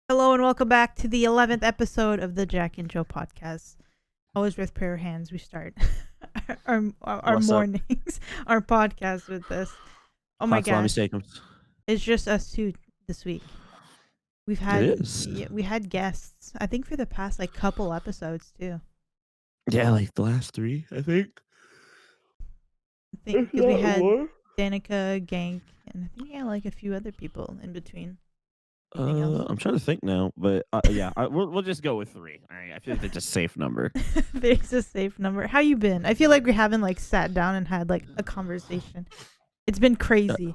Hello and welcome back to the 11th episode of the Jack and Joe podcast. Always with prayer hands, we start our What's up? mornings, our podcast with this. Oh my Hot salami gosh, steakums. it's just us two this week. We've It had is. we had guests. I think for the past couple episodes too. Yeah, like the last three, I think. I think If because we not had more. Danica, Gank, and I think a few other people in between. Anything else? I'm trying to think now, but yeah, we'll just go with three. All right, I feel like that's a safe number. There's a safe number. How you been? I feel like we haven't sat down and had a conversation. It's been Uh, crazy.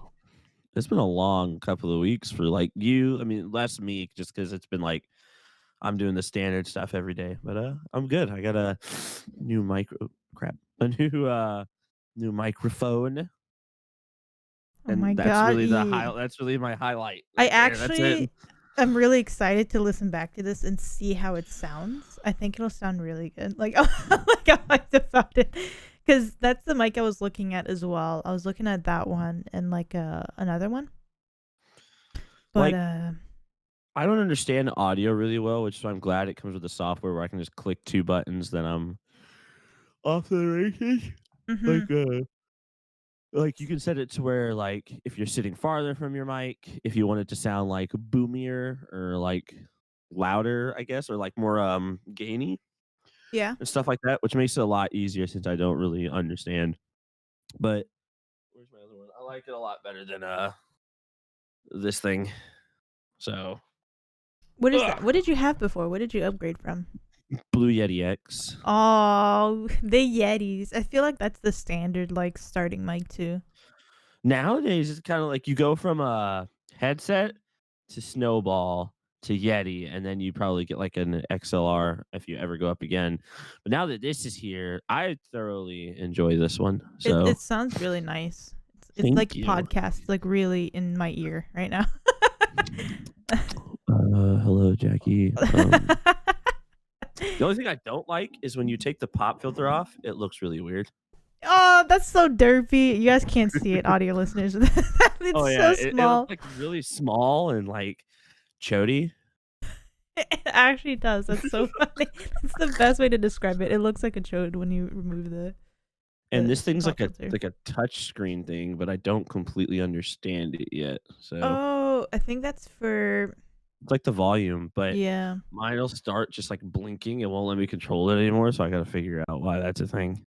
It's been a long couple of weeks for you. I mean, less me, just because it's been I'm doing the standard stuff every day. But I'm good. I got a new new microphone, Oh my and that's god. really That's really my highlight I right there. That's it. actually am really excited to listen back to this and see how it sounds. I think it'll sound really good. I liked about it. Because that's the mic I was looking at as well. I was looking at that one and another one. But Like I don't understand audio really well, which is why I'm glad it comes with the software where I can just click two buttons, then I'm off to the races. mhm. Like uh like you can set it to where if you're sitting farther from your mic, if you want it to sound boomier or louder, I guess, or more gainy Yeah. and stuff like that, which makes it a lot easier since I don't really understand. But where's my other one? I like it a lot better than this thing. So What is that? ugh. What did you have before? What did you upgrade from? Blue Yeti X. Oh, the Yetis. I feel like that's the standard starting mic too. Nowadays, it's kind of like you go from a headset to Snowball to Yeti, and then you probably get an XLR if you ever go up again. But now that this is here, I thoroughly enjoy this one. It So sounds really nice. It's like thank you. podcast, really in my ear right now. Hello, Jackie. The only thing I don't like is when you take the pop filter off, it looks really weird. Oh, that's so derpy. You guys can't see it, audio listeners. Oh It's yeah, so it looks small. really small and chody. It actually does. That's so funny. That's the best way to describe it. It looks like a chode when you remove And this the thing's pop filter. like a touch screen thing, but I don't completely understand it yet. So Oh, I think that's for it's like the volume, but yeah. mine'll start just blinking. It won't let me control it anymore. So I got to figure out why that's a thing.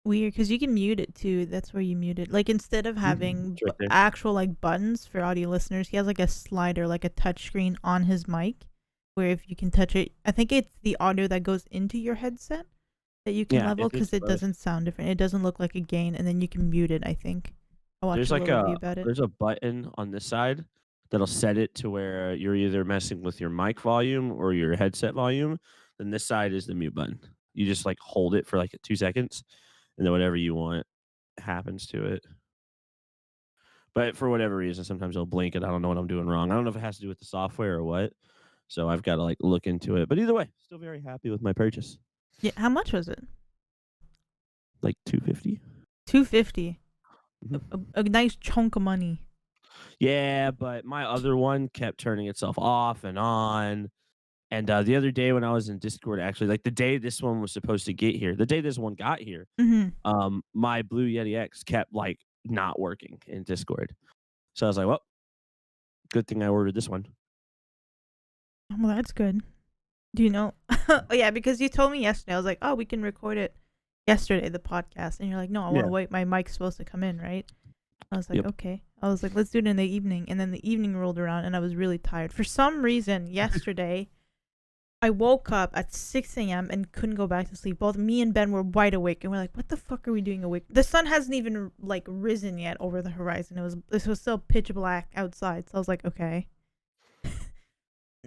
Weird, because you can mute it too. That's where you mute it. Instead of having It's right there. actual buttons for audio listeners, he has a slider, a touch screen on his mic, where if you can touch it, I think it's the audio that goes into your headset that you can Yeah, level because it's it both. doesn't sound different. It doesn't look like a gain, and then you can mute it. I think I watched a little review about it. There's a button on this side that'll set it to where you're either messing with your mic volume or your headset volume. Then this side is the mute button. You just hold it for 2 seconds, and then whatever you want happens to it. But for whatever reason, sometimes it'll blink and I don't know what I'm doing wrong. I don't know if it has to do with the software or what. So I've got to look into it. But either way, still very happy with my purchase. Yeah, how much was it? Like 250. $250. Mhm. A nice chunk of money. Yeah, but my other one kept turning itself off and on. And the other day when I was in Discord, actually, the day this one was supposed to get here, the day this one got here, Mm-hmm. my Blue Yeti X kept not working in Discord. So I was like, well, good thing I ordered this one. Well, that's good. Do you know? Oh yeah, because you told me yesterday. I was like, oh, we can record it yesterday, the podcast, and you're like, no, I want to Yeah. wait. My mic's supposed to come in, right? I was like, Yep. okay. I was like, let's do it in the evening, and then the evening rolled around, and I was really tired. For some reason, yesterday, I woke up at 6 a.m. and couldn't go back to sleep. Both me and Ben were wide awake, and we're like, what the fuck are we doing awake? The sun hasn't even risen yet over the horizon. This was still pitch black outside, so I was like, okay.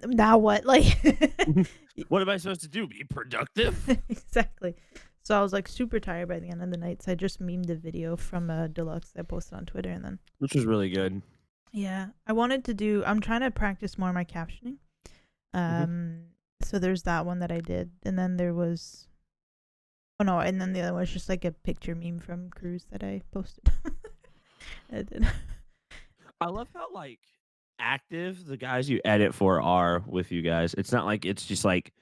Now what? What am I supposed to do? Be productive? Exactly. So I was super tired by the end of the night. So I just memed the video from Deluxe I posted on Twitter, and then Which was really good. yeah, I'm trying to practice more my captioning. Mm-hmm. So there's that one that I did, and then there was and then the other one was just a picture meme from Cruise that I posted. I did. I love how active the guys you edit for are with you guys. It's not like it's just like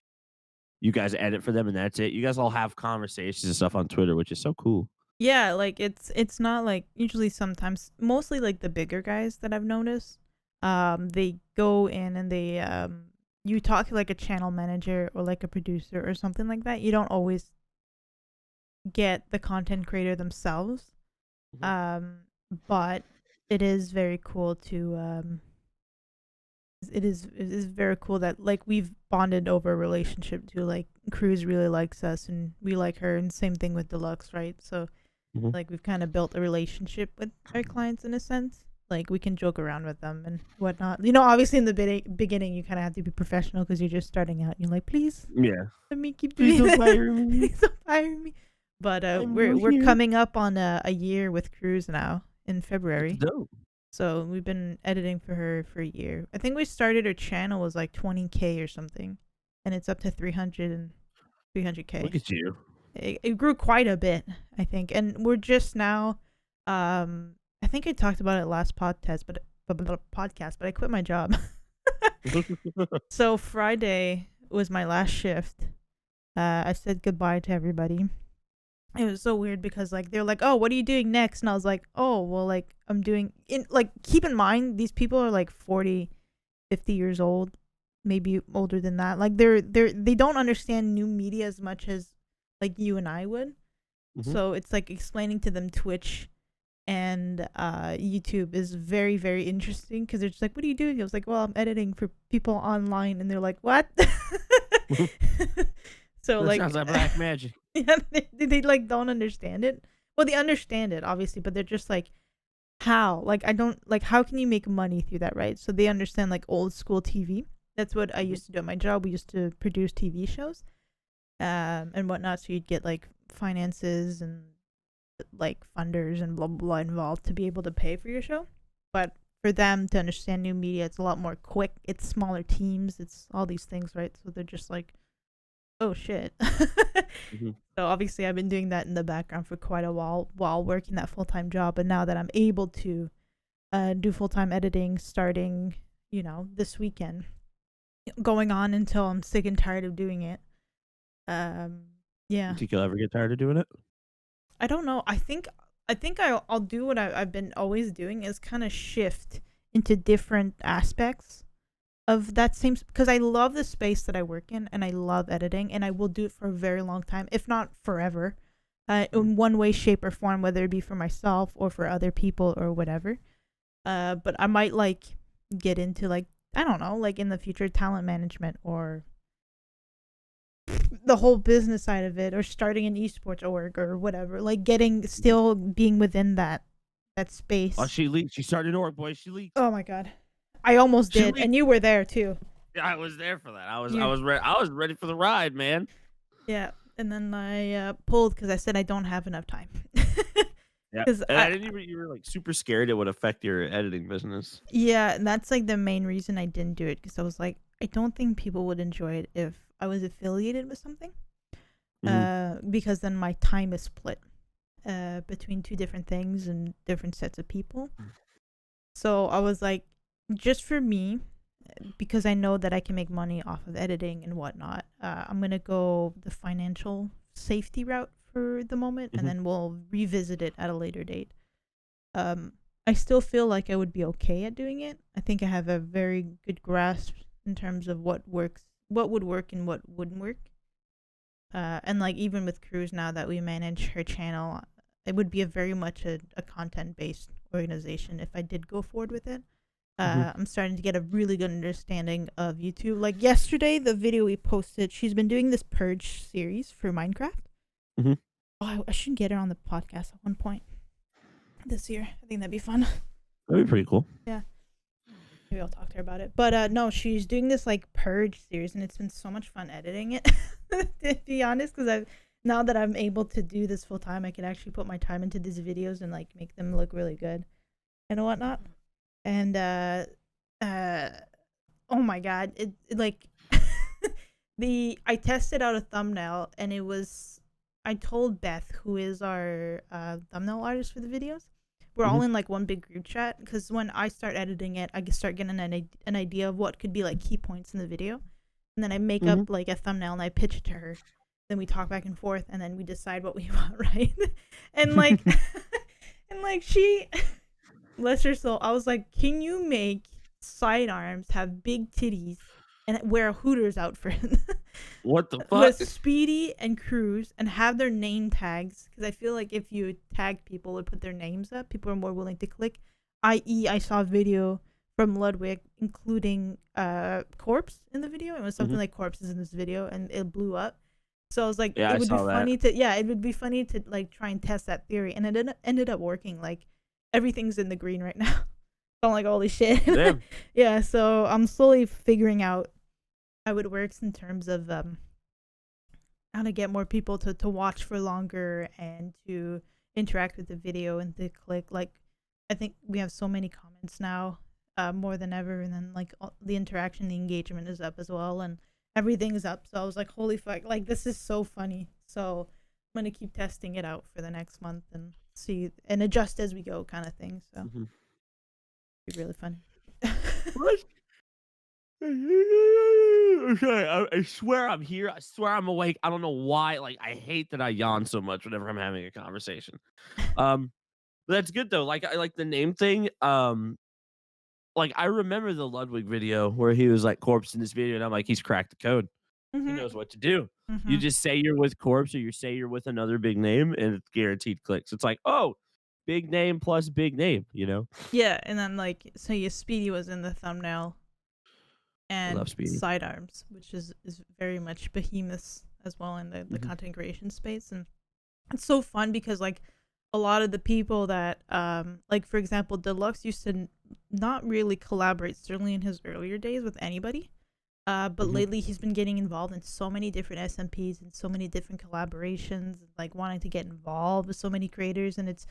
you guys edit for them and that's it. You guys all have conversations and stuff on Twitter, which is so cool. Yeah, like it's not like usually sometimes mostly like the bigger guys that I've noticed. They go in and they you talk to like a channel manager or like a producer or something like that. You don't always get the content creator themselves. Mhm. But it is very cool to it is very cool that like we've bonded over a relationship too. Like Cruz really likes us and we like her, and same thing with Deluxe, right? So Mhm. like we've kind of built a relationship with our clients in a sense. Like we can joke around with them and whatnot. Obviously in the beginning you kind of have to be professional because you're just starting out. You're like, please Yeah. let me keep Please doing don't that. fire me. Please don't fire me. But I'm we're new we're here. coming up on a year with Cruz now in That's February. dope. So we've been editing for her for a year. I think we started her channel was like 20K or something, and it's up to 300 and 300K. Look at you. It grew quite a bit, I think, and we're just now. I think I talked about it last podcast, but I quit my job. So Friday was my last shift. I said goodbye to everybody. It was so weird because like they're like, "Oh, what are you doing next?" And I was like, "Oh, well, like I'm doing in like keep in mind these people are like 40, 50 years old, maybe older than that. Like they don't understand new media as much as like you and I would. Mhm. So it's like explaining to them Twitch and YouTube is very very interesting because they're just like, "What are you doing?" I was like, "Well, I'm editing for people online," and they're like, "What?" So That like sounds like black magic. yeah, they like don't understand it. Well, they understand it obviously, but they're just like, how? Like I don't like how can you make money through that, right? So they understand like old school TV. That's what I Mhm. used to do at my job. We used to produce TV shows, and whatnot. So you'd get like finances and like funders and blah blah blah involved to be able to pay for your show. But for them to understand new media, it's a lot more quick. It's smaller teams. It's all these things, right? So they're just like, oh shit. Mhm. So obviously I've been doing that in the background for quite a while working that full-time job, and now that I'm able to do full-time editing starting, this weekend, going on until I'm sick and tired of doing it. Um You yeah. think you'll ever get tired of doing it? I don't know. I think I'll do what I've been always doing is kind of shift into different aspects of that same because I love the space that I work in and I love editing and I will do it for a very long time, if not forever, Mhm. in one way, shape, or form, whether it be for myself or for other people or whatever. But I might like get into like I don't know, like in the future, talent management or the whole business side of it, or starting an esports org or whatever. Like getting Mhm. still being within that Oh, space. she leaked. She started an org, boy. She leaked. Oh my god, I almost She did, leaked. and you were there too. Yeah, I was there for that. I You was ready. I was ready for the ride, man. Yeah, and then I pulled because I said I don't have enough time. Yeah, Because and I didn't even. You were like super scared it would affect your editing business. yeah, and that's like the main reason I didn't do it because I was like, I don't think people would enjoy it if I was affiliated with something. Mhm. Because then my time is split between two different things and different sets of people. So I was like, just for me, because I know that I can make money off of editing and whatnot, I'm gonna go the financial safety route for the moment, and Mhm. then we'll revisit it at a later date. Um, I still feel like I would be okay at doing it. I think I have a very good grasp in terms of what would work, and what wouldn't work. And like even with Cruz, now that we manage her channel, it would be a very much a content based organization if I did go forward with it. Mhm. I'm starting to get a really good understanding of YouTube. Like yesterday, the video we posted, she's been doing this purge series for Minecraft. Mhm. Oh, I should get her on the podcast at one point this year. I think that'd be fun. That'd be pretty cool. Yeah, maybe I'll talk to her about it. But no, she's doing this like purge series, and it's been so much fun editing it. To be honest, because I've now that I'm able to do this full time, I can actually put my time into these videos and like make them look really good and whatnot. And uh oh my god, it like the I tested out a thumbnail and it was I told Beth, who is our thumbnail artist for the videos, we're all Mhm. in like one big group chat because when I start editing it, I can start getting an idea of what could be like key points in the video, and then I make up Mhm. like a thumbnail and I pitch it to her. Then we talk back and forth, and then we decide what we want, right? and like, and like she, bless her soul, I was like, can you make sidearms have big titties and wear a Hooters outfit? What the fuck? with Speedy and Cruz and have their name tags because I feel like if you tag people or put their names up, people are more willing to click. I.e., I saw a video from Ludwig including Corpse in the video. It was something Mhm. like Corpse is in this video and it blew up. So I was like, Yeah, it I would be saw that. funny to it would be funny to like try and test that theory, and it ended up working. Like everything's in the green right now. So I'm like, holy shit. Damn. Yeah, so I'm slowly figuring out how it works in terms of how to get more people to watch for longer and to interact with the video and to click. Like, I think we have so many comments now, more than ever, and then like the interaction, the engagement is up as well, and everything is up. So I was like, holy fuck, like this is so funny. So I'm gonna keep testing it out for the next month and see and adjust as we go, kind of thing. So Mhm. it'd be really funny. What? Okay, I swear I'm here. I swear I'm awake. I don't know why. Like, I hate that I yawn so much whenever I'm having a conversation. But that's good though. Like, I like the name thing. Like I remember the Ludwig video where he was like Corpse in this video, and I'm like, he's cracked the code. He Mhm. knows what to do. You Mhm. just say you're with Corpse or you say you're with another big name, and it's guaranteed clicks. It's like, oh, big name plus big name. Yeah, and then like so yeah, Speedy was in the thumbnail I love and Speedy. sidearms, which is very much behemoths as well in the Mhm. content creation space. And it's so fun because like a lot of the people that like for example, Deluxe used to not really collaborate, certainly in his earlier days, with anybody. But Mhm. lately he's been getting involved in so many different SMPs and so many different collaborations, like wanting to get involved with so many creators. And it's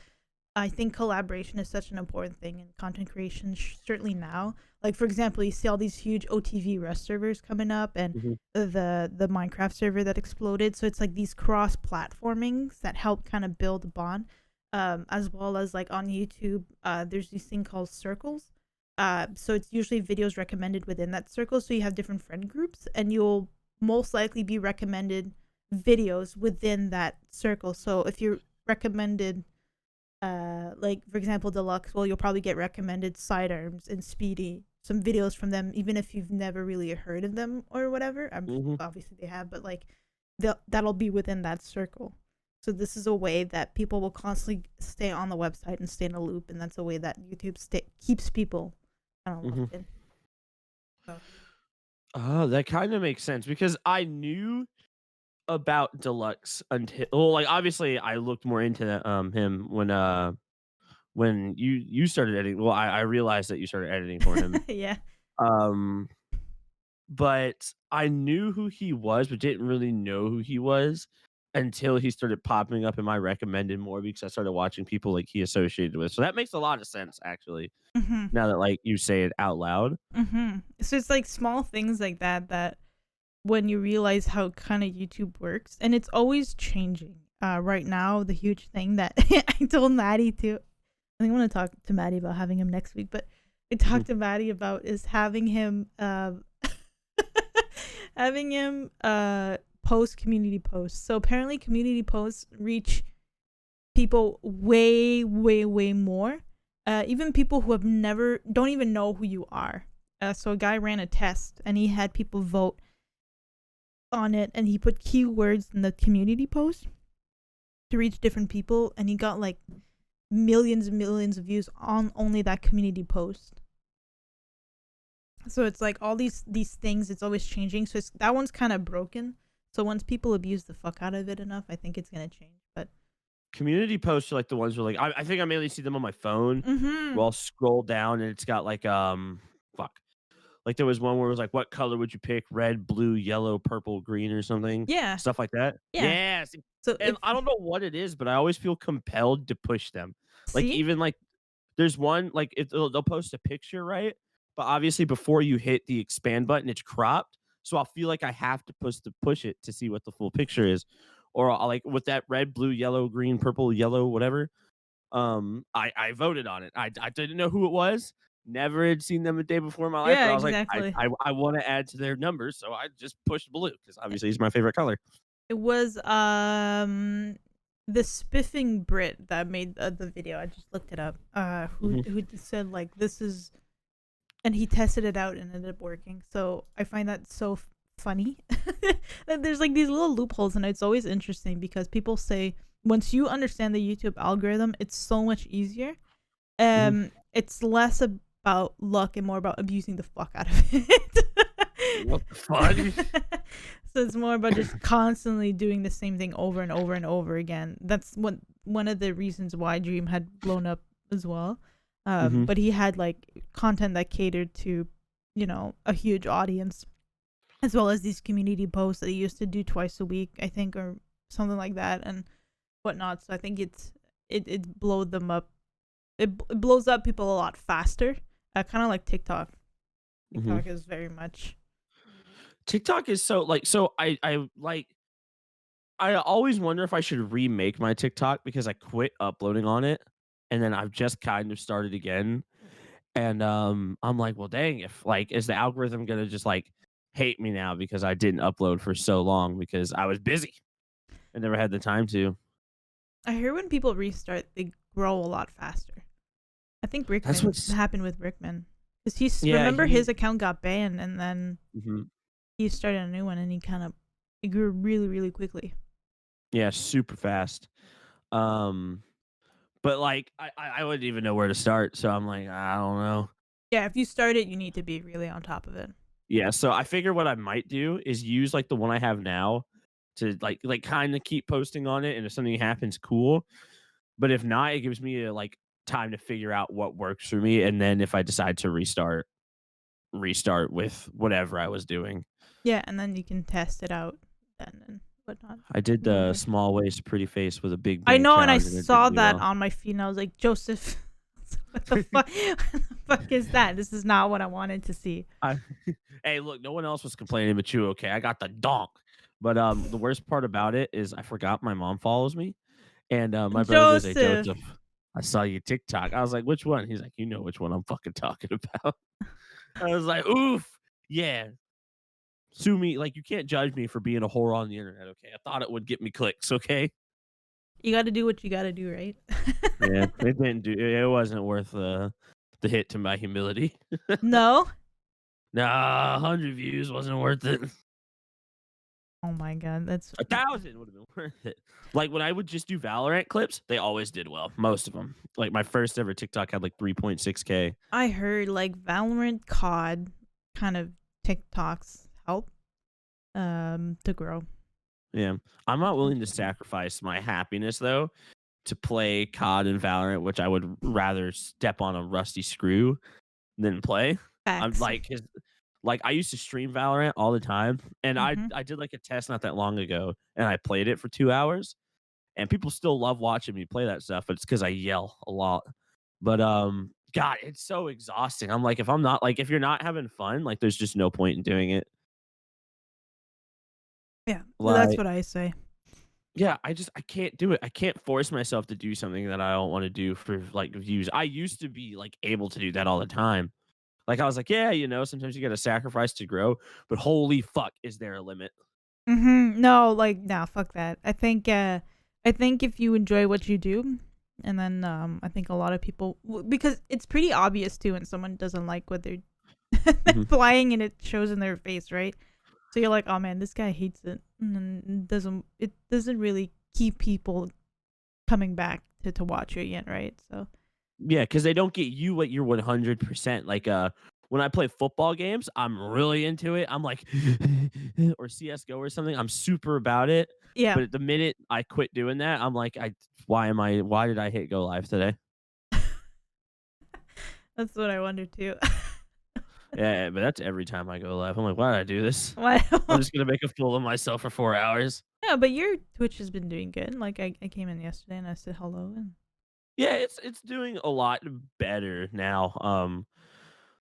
I think collaboration is such an important thing in content creation, certainly now. Like for example, you see all these huge OTV Rust servers coming up, and Mhm. the Minecraft server that exploded. So it's like these cross platformings that help kind of build a bond, as well as like on YouTube. There's this thing called circles. So it's usually videos recommended within that circle. So you have different friend groups, and you'll most likely be recommended videos within that circle. So if you're recommended like for example Deluxe, well you'll probably get recommended Sidearms and Speedy, some videos from them even if you've never really heard of them or whatever. Mhm. Obviously they have, but like that'll be within that circle. So this is a way that people will constantly stay on the website and stay in a loop, and that's a way that YouTube keeps people kind of Mhm. locked in. So Oh, that kind of makes sense because I knew about Deluxe until well, like obviously I looked more into him when you started editing. Well, I realized that you started editing for him. yeah. Um but I knew who he was, but didn't really know who he was until he started popping up in my recommended more because I started watching people like he associated with. So that makes a lot of sense actually. Mm-hmm. Now that like you say it out loud. Mm-hmm. So it's like small things like that that when you realize how kind of YouTube works, and it's always changing. Right now, the huge thing that I told Maddie to, I think I'm gonna talk to Maddie about having him next week, but I Mhm. talked to Maddie about is having him, having him, post community posts. So apparently, community posts reach people way, way, way more. Even people who have never, don't even know who you are. So a guy ran a test, and he had people vote on it, and he put keywords in the community post to reach different people, and he got like millions and millions of views on only that community post. So it's like all these things, it's always changing. So that one's kind of broken. So once people abuse the fuck out of it enough, I think it's gonna change. But Community posts are like the ones where like I think I mainly see them on my phone mm-hmm. where I'll scroll down and it's got like fuck. Like there was one where it was like, what color would you pick? Red, blue, yellow, purple, green, or something. Yeah, Stuff like that. yeah. Yeah. So And if I don't know what it is, but I always feel compelled to push them. Like see, even like there's one like they'll post a picture, right? But obviously before you hit the expand button, it's cropped. So I'll feel like I have to push it to see what the full picture is. Or I'll like with that red, blue, yellow, green, purple, yellow, whatever. I voted on it. I didn't know who it was. Never had seen them a day before in my life, Yeah, but I was like, exactly. I want to add to their numbers, so I just pushed blue because obviously it's my favorite color. It was the spiffing Brit that made the video. I just looked it up. Mhm. Who said like this is, and he tested it out and ended up working. So I find that so funny. That there's like these little loopholes, and it's always interesting because people say once you understand the YouTube algorithm, it's so much easier. Mhm. It's less about luck and more about abusing the fuck out of it. What the fuck? So it's more about just constantly doing the same thing over and over and over again. That's what one of the reasons why Dream had blown up as well. Mhm. But he had like content that catered to, a huge audience, as well as these community posts that he used to do twice a week, I think, or something like that, and whatnot. So I think it blowed them up. It blows up people a lot faster. Kind of like TikTok. Mhm. TikTok is very much. TikTok is so like so I always wonder if I should remake my TikTok because I quit uploading on it and then I've just kind of started again. And I'm like, well, dang, if like is the algorithm gonna just like hate me now because I didn't upload for so long because I was busy. I never had the time to. I hear when people restart, they grow a lot faster. I think That's Rickman what's happened with Rickman because he's yeah, remember he his account got banned and then mhm. he started a new one and he kind of it grew really really quickly. Yeah, super fast. Um, but like I wouldn't even know where to start. So I'm like, I don't know. Yeah, if you start it, you need to be really on top of it. Yeah, so I figure what I might do is use like the one I have now to like kind of keep posting on it, and if something happens, cool. But if not, it gives me like time to figure out what works for me, and then if I decide to restart with whatever I was doing. Yeah, and then you can test it out then and whatnot. I did the Whatever. small waist, pretty face with a big I bank know, and I challenge, and it did saw really that well. on my feed, and I was like, Joseph, what the fuck? What the fuck is that? This is not what I wanted to see. I, hey, look, no one else was complaining but you. Okay, I got the donk. But the worst part about it is I forgot my mom follows me. And, my brother goes, "Hey, Joseph. Joseph, I saw your TikTok." I was like, "Which one?" He's like, "You know which one I'm fucking talking about." I was like, "Oof, yeah, sue me. Like, you can't judge me for being a whore on the internet, okay? I thought it would get me clicks, okay?" You got to do what you got to do, right? Yeah, it didn't do it wasn't worth, the hit to my humility. No? Nah, 100 views wasn't worth it. Oh my god, that's 1,000 would have been worth it. Like, when I would just do Valorant clips, they always did well, most of them. Like, my first ever TikTok had, like, 3.6K. I heard like Valorant COD kind of TikToks help to grow. Yeah. I'm not willing to Interesting. sacrifice my happiness, though, to play COD and Valorant, which I would rather step on a rusty screw than play. I'm Facts. like 'cause like, I used to stream Valorant all the time, and Mhm. I did, like, a test not that long ago, and I played it for 2 hours, and people still love watching me play that stuff, but it's because I yell a lot. But, god, it's so exhausting. I'm like, if you're not having fun, like, there's just no point in doing it. Yeah, that's Like what I say. yeah, I can't do it. I can't force myself to do something that I don't wanna do for, like, views. I used to be, like, able to do that all the time. Like, I was like, "Yeah, sometimes you gotta sacrifice to grow," but holy fuck, is there a limit? No, like no, fuck that. I think if you enjoy what you do, and then I think a lot of people because it's pretty obvious too when someone doesn't like what they're Mhm. flying and it shows in their face, right? So you're like, oh man, this guy hates it, and then it doesn't really keep people coming back to watch you again, right? So Yeah, because they don't get you what you're 100%. Like, when I play football games, I'm really into it. I'm like or CS:GO or something, I'm super about it, yeah, but at the minute I quit doing that, I'm like, why did I hit go live today? that's what I wonder too. Yeah, but that's every time I go live. I'm like, "Why did I do this? Why? I'm just gonna make a fool of myself for 4 hours." Yeah, but your Twitch has been doing good. Like I came in yesterday and I said hello and Yeah, it's doing a lot better now.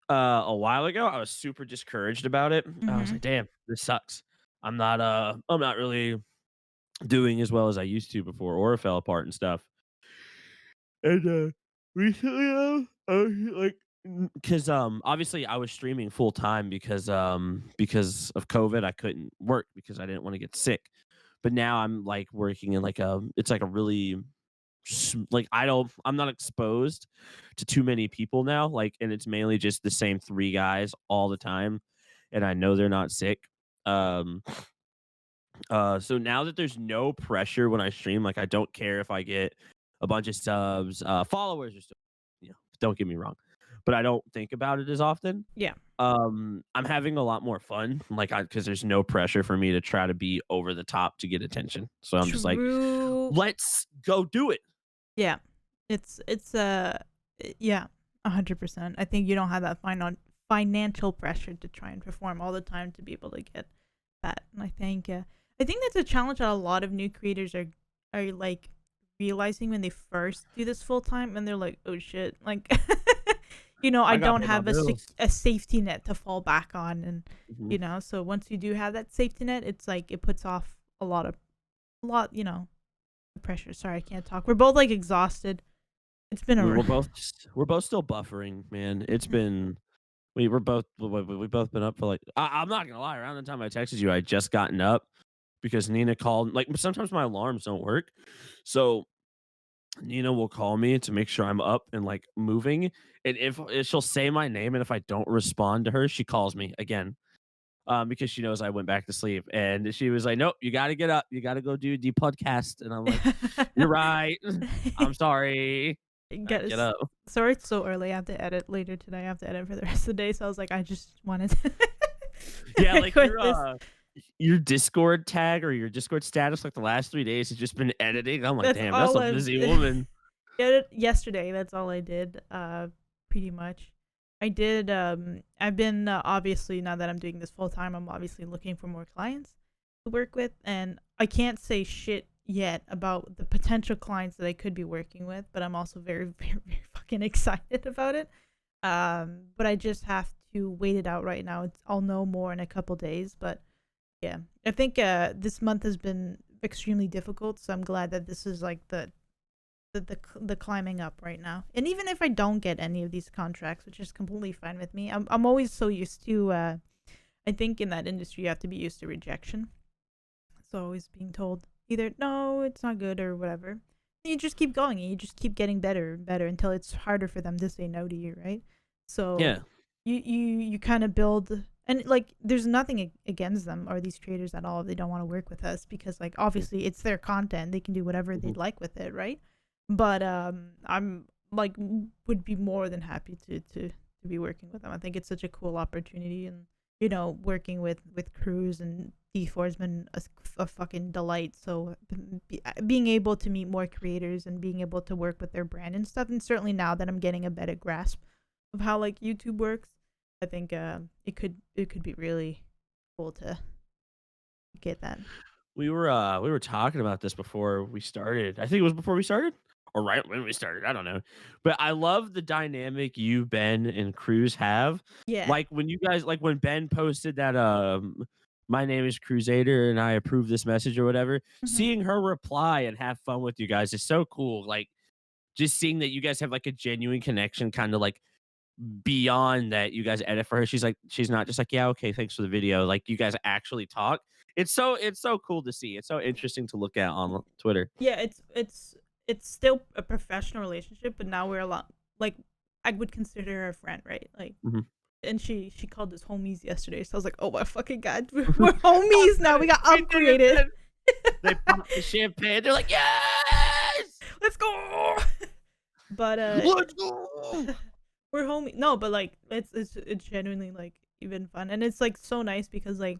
A while ago, I was super discouraged about it. I was mhm. like, "Damn, this sucks. I'm not really doing as well as I used to before Aura fell apart and stuff." And recently, I was like, because obviously I was streaming full time because of COVID. I couldn't work because I didn't want to get sick. But now I'm like working in like a it's like a really like I'm not exposed to too many people now, like, and it's mainly just the same 3 guys all the time, and I know they're not sick. Um, so now that there's no pressure when I stream, like, I don't care if I get a bunch of subs, followers or so, don't get me wrong, but I don't think about it as often. Yeah. I'm having a lot more fun, like, because there's no pressure for me to try to be over the top to get attention. So I'm just like, True. let's go do it. Yeah. Yeah, 100%. I think you don't have that financial pressure to try and perform all the time to be able to get that. And I think that's a challenge that a lot of new creators are like realizing when they first do this full time, and they're like, "Oh shit." Like I I gotta don't pay my have bills. a safety net to fall back on, and Mhm. so once you do have that safety net, it's like it puts off a lot, pressure. Sorry, I can't talk. We're both like exhausted. It's been We a we're both still buffering, man. It's been we both been up for like I'm not gonna lie. Around the time I texted you, I had just gotten up because Nina called. Like sometimes my alarms don't work, so Nina will call me to make sure I'm up and like moving. And if she'll say my name, and if I don't respond to her, she calls me again. Because she knows I went back to sleep, and she was like, "Nope, you got to get up. You got to go do the podcast." And I'm like, "You're right. I'm sorry." I get Guys, up. sorry it's so early. I have to edit later today. I have to edit for the rest of the day. So I was like, I just wanted to Yeah, like record this. your Discord tag or your Discord status, like the last 3 days, has just been editing. I'm like, That's damn, that's all a I've busy woman. edit yesterday. That's all I did. Pretty much. I did. I've been obviously now that I'm doing this full time. I'm obviously looking for more clients to work with, and I can't say shit yet about the potential clients that I could be working with. But I'm also very, very, very fucking excited about it. But I just have to wait it out right now. I'll know more in a couple days, but yeah, I think this month has been extremely difficult. So I'm glad that this is like the climbing up right now. And even if I don't get any of these contracts, which is completely fine with me, I'm always so used to. I think in that industry you have to be used to rejection. So always being told either no, it's not good or whatever. And you just keep going and you just keep getting better and better until it's harder for them to say no to you, right? So Yeah. you kind of build, and like there's nothing against them or these traders at all if they don't want to work with us, because like obviously it's their content, they can do whatever Mhm. they'd like with it, right? But I'm like would be more than happy to be working with them. I think it's such a cool opportunity, and working with Cruz and D4 has been a fucking delight. So being able to meet more creators and being able to work with their brand and stuff, and certainly now that I'm getting a better grasp of how like YouTube works, I think it could be really cool to get that. We were talking about this before we started. I think it was before we started or right when we started. I don't know. But I love the dynamic you, Ben, and Cruz have. Yeah. Like when you guys like when Ben posted that my name is Crusader and I approve this message or whatever, Hmm. seeing her reply and have fun with you guys is so cool. Like just seeing that you guys have like a genuine connection, kind of like beyond that you guys edit for her. She's not just like, yeah, okay, thanks for the video. Like you guys actually talk. It's so cool to see. It's so interesting to look at on Twitter. Yeah, it's still a professional relationship, but now we're a lot like I would consider her a friend, right? Like, Mhm. and she called us homies yesterday, so I was like, oh my fucking god, we're homies now. We got We did it, upgraded. man. They popped the champagne. They're like, yes, Let's go. But let's go. we're homie. No, but like it's genuinely like even fun, and it's like so nice because like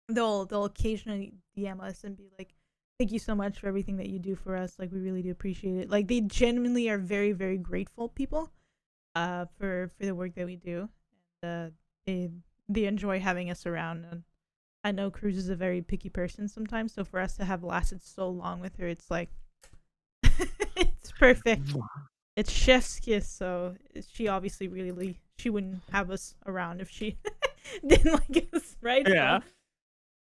they'll occasionally DM us and be like, "Thank you so much for everything that you do for us. Like, we really do appreciate it." Like, they genuinely are very, very grateful people, for the work that we do, and they enjoy having us around. And I know Cruz is a very picky person sometimes, so for us to have lasted so long with her, it's like it's perfect. It's chef's kiss. So she obviously she wouldn't have us around if she didn't like us, right? Yeah.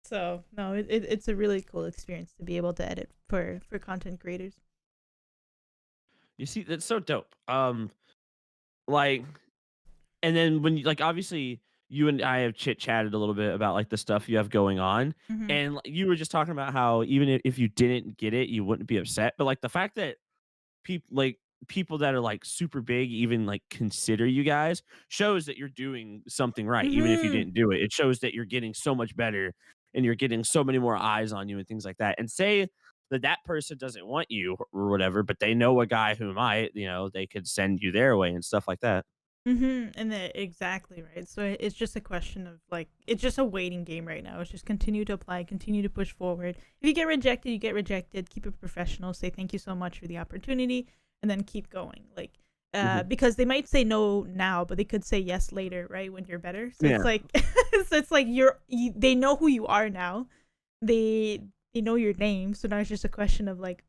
So no, it's a really cool experience to be able to edit for content creators. You see, that's so dope. Like, and then when you like, obviously, you and I have chit chatted a little bit about like the stuff you have going on, Hmm. and you were just talking about how even if you didn't get it, you wouldn't be upset. But like the fact that people that are like super big even like consider you guys shows that you're doing something right, even if you Hmm. didn't do it. It shows that you're getting so much better and you're getting so many more eyes on you and things like that. And say that that person doesn't want you or whatever, but they know a guy who might, they could send you their way and stuff like that. And exactly right. So it's just a question of like it's just a waiting game right now. It's just continue to apply, continue to push forward. If you get rejected, you get rejected. Keep it professional. Say thank you so much for the opportunity, and then keep going. Like, Mhm. because they might say no now, but they could say yes later, right? When you're better. So it's Yeah. like, so it's like they know who you are now. They know your name. So now it's just a question of like,